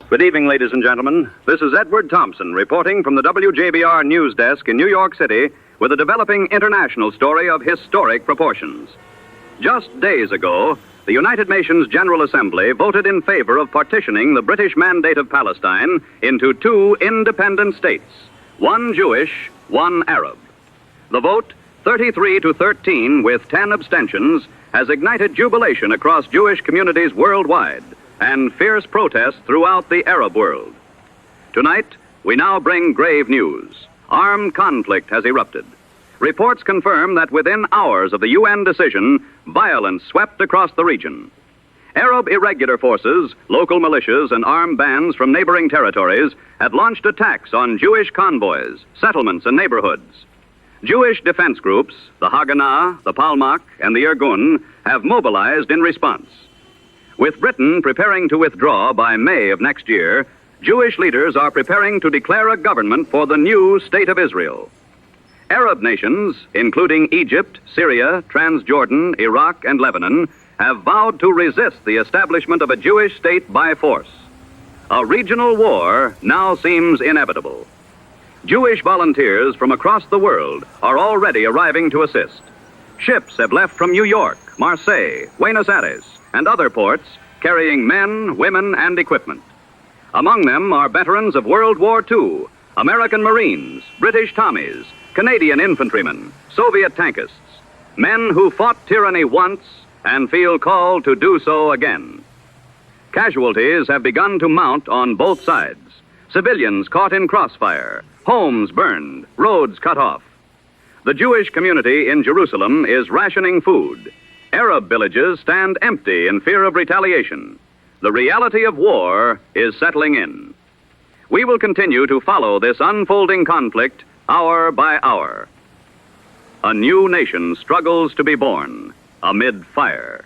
Good evening, ladies and gentlemen. This is Edward Thompson reporting from the WJBR News Desk in New York City with a developing international story of historic proportions. Just days ago, the United Nations General Assembly voted in favor of partitioning the British Mandate of Palestine into 2 independent states, one Jewish, one Arab. The vote, 33-13 with 10 abstentions, has ignited jubilation across Jewish communities worldwide and fierce protests throughout the Arab world. Tonight, we now bring grave news. Armed conflict has erupted. Reports confirm that within hours of the UN decision, violence swept across the region. Arab irregular forces, local militias, and armed bands from neighboring territories had launched attacks on Jewish convoys, settlements, and neighborhoods. Jewish defense groups, the Haganah, the Palmach, and the Irgun, have mobilized in response. With Britain preparing to withdraw by May of next year, Jewish leaders are preparing to declare a government for the new State of Israel. Arab nations, including Egypt, Syria, Transjordan, Iraq, and Lebanon, have vowed to resist the establishment of a Jewish state by force. A regional war now seems inevitable. Jewish volunteers from across the world are already arriving to assist. Ships have left from New York, Marseille, Buenos Aires, and other ports carrying men, women, and equipment. Among them are veterans of World War II, American Marines, British Tommies, Canadian infantrymen, Soviet tankists, men who fought tyranny once and feel called to do so again. Casualties have begun to mount on both sides. Civilians caught in crossfire, homes burned, roads cut off. The Jewish community in Jerusalem is rationing food. Arab villages stand empty in fear of retaliation. The reality of war is settling in. We will continue to follow this unfolding conflict hour by hour. A new nation struggles to be born amid fire.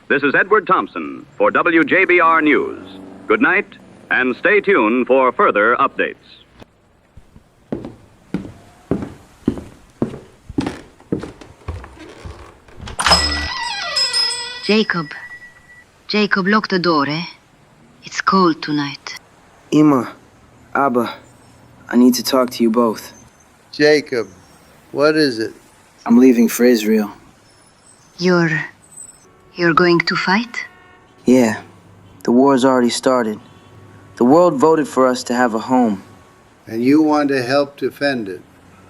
This is Edward Thompson for WJBR News. Good night, and stay tuned for further updates. Jacob, lock the door, eh? It's cold tonight. Ima, Abba, I need to talk to you both. Jacob, what is it? I'm leaving for Israel. You're going to fight? Yeah, the war's already started. The world voted for us to have a home. And you want to help defend it?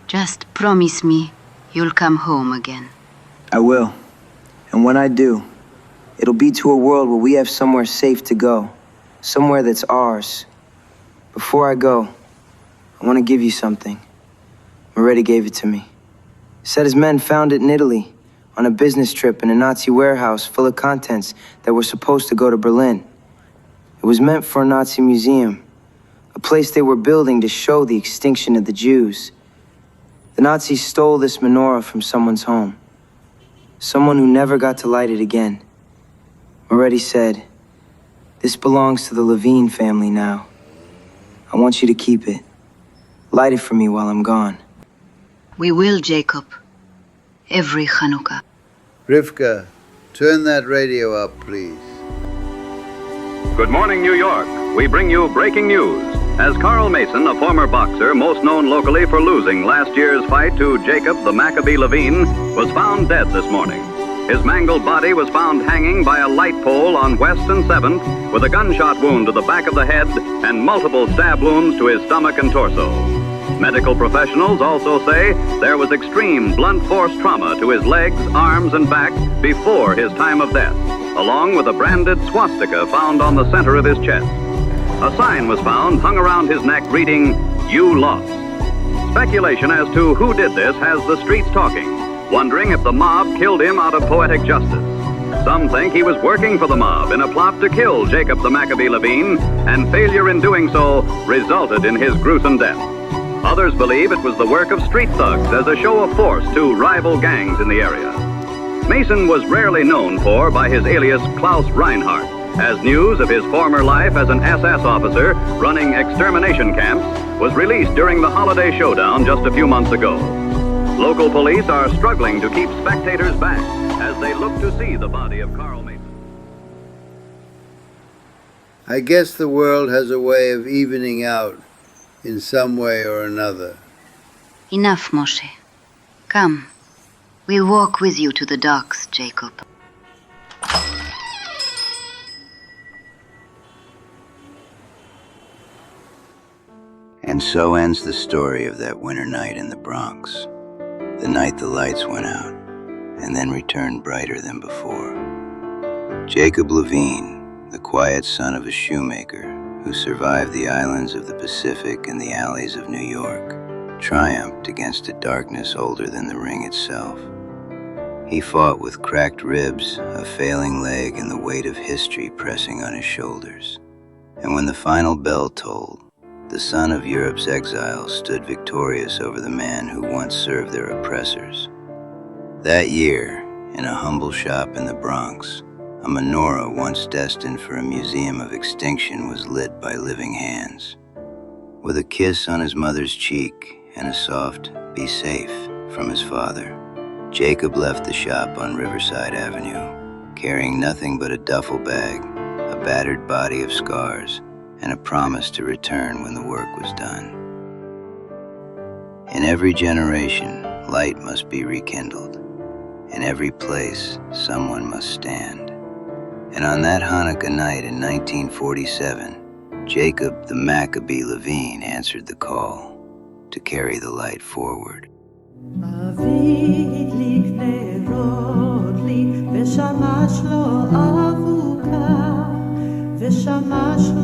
Just promise me you'll come home again. I will. And when I do, it'll be to a world where we have somewhere safe to go. Somewhere that's ours. Before I go, I want to give you something. Moretti gave it to me. Said his men found it in Italy on a business trip in a Nazi warehouse full of contents that were supposed to go to Berlin. It was meant for a Nazi museum, a place they were building to show the extinction of the Jews. The Nazis stole this menorah from someone's home. Someone who never got to light it again. Moretti said, "This belongs to the Lavine family now. I want you to keep it. Light it for me while I'm gone." We will, Jacob. Every Hanukkah. Rivka, turn that radio up, please. Good morning, New York. We bring you breaking news. As Carl Mason, a former boxer, most known locally for losing last year's fight to Jacob the Maccabee Lavine, was found dead this morning. His mangled body was found hanging by a light pole on West and 7th with a gunshot wound to the back of the head and multiple stab wounds to his stomach and torso. Medical professionals also say there was extreme blunt force trauma to his legs, arms, and back before his time of death, along with a branded swastika found on the center of his chest. A sign was found hung around his neck reading, "You lost." Speculation as to who did this has the streets talking, wondering if the mob killed him out of poetic justice. Some think he was working for the mob in a plot to kill Jacob the Maccabee Lavine, and failure in doing so resulted in his gruesome death. Others believe it was the work of street thugs as a show of force to rival gangs in the area. Mason was rarely known for by his alias Klaus Reinhardt, as news of his former life as an SS officer running extermination camps was released during the holiday showdown just a few months ago. Local police are struggling to keep spectators back as they look to see the body of Carl Mason. I guess the world has a way of evening out in some way or another. Enough, Moshe. Come. We'll walk with you to the docks, Jacob. And so ends the story of that winter night in the Bronx. The night the lights went out, and then returned brighter than before. Jacob Lavine, the quiet son of a shoemaker who survived the islands of the Pacific and the alleys of New York, triumphed against a darkness older than the ring itself. He fought with cracked ribs, a failing leg, and the weight of history pressing on his shoulders. And when the final bell tolled, the son of Europe's exiles stood victorious over the man who once served their oppressors. That year, in a humble shop in the Bronx, a menorah once destined for a museum of extinction was lit by living hands. With a kiss on his mother's cheek and a soft "be safe" from his father, Jacob left the shop on Riverside Avenue, carrying nothing but a duffel bag, a battered body of scars, and a promise to return when the work was done. In every generation, light must be rekindled. In every place, someone must stand. And on that Hanukkah night in 1947, Jacob the Maccabee Lavine answered the call to carry the light forward. ושמש לו אבוקה, ושמש לו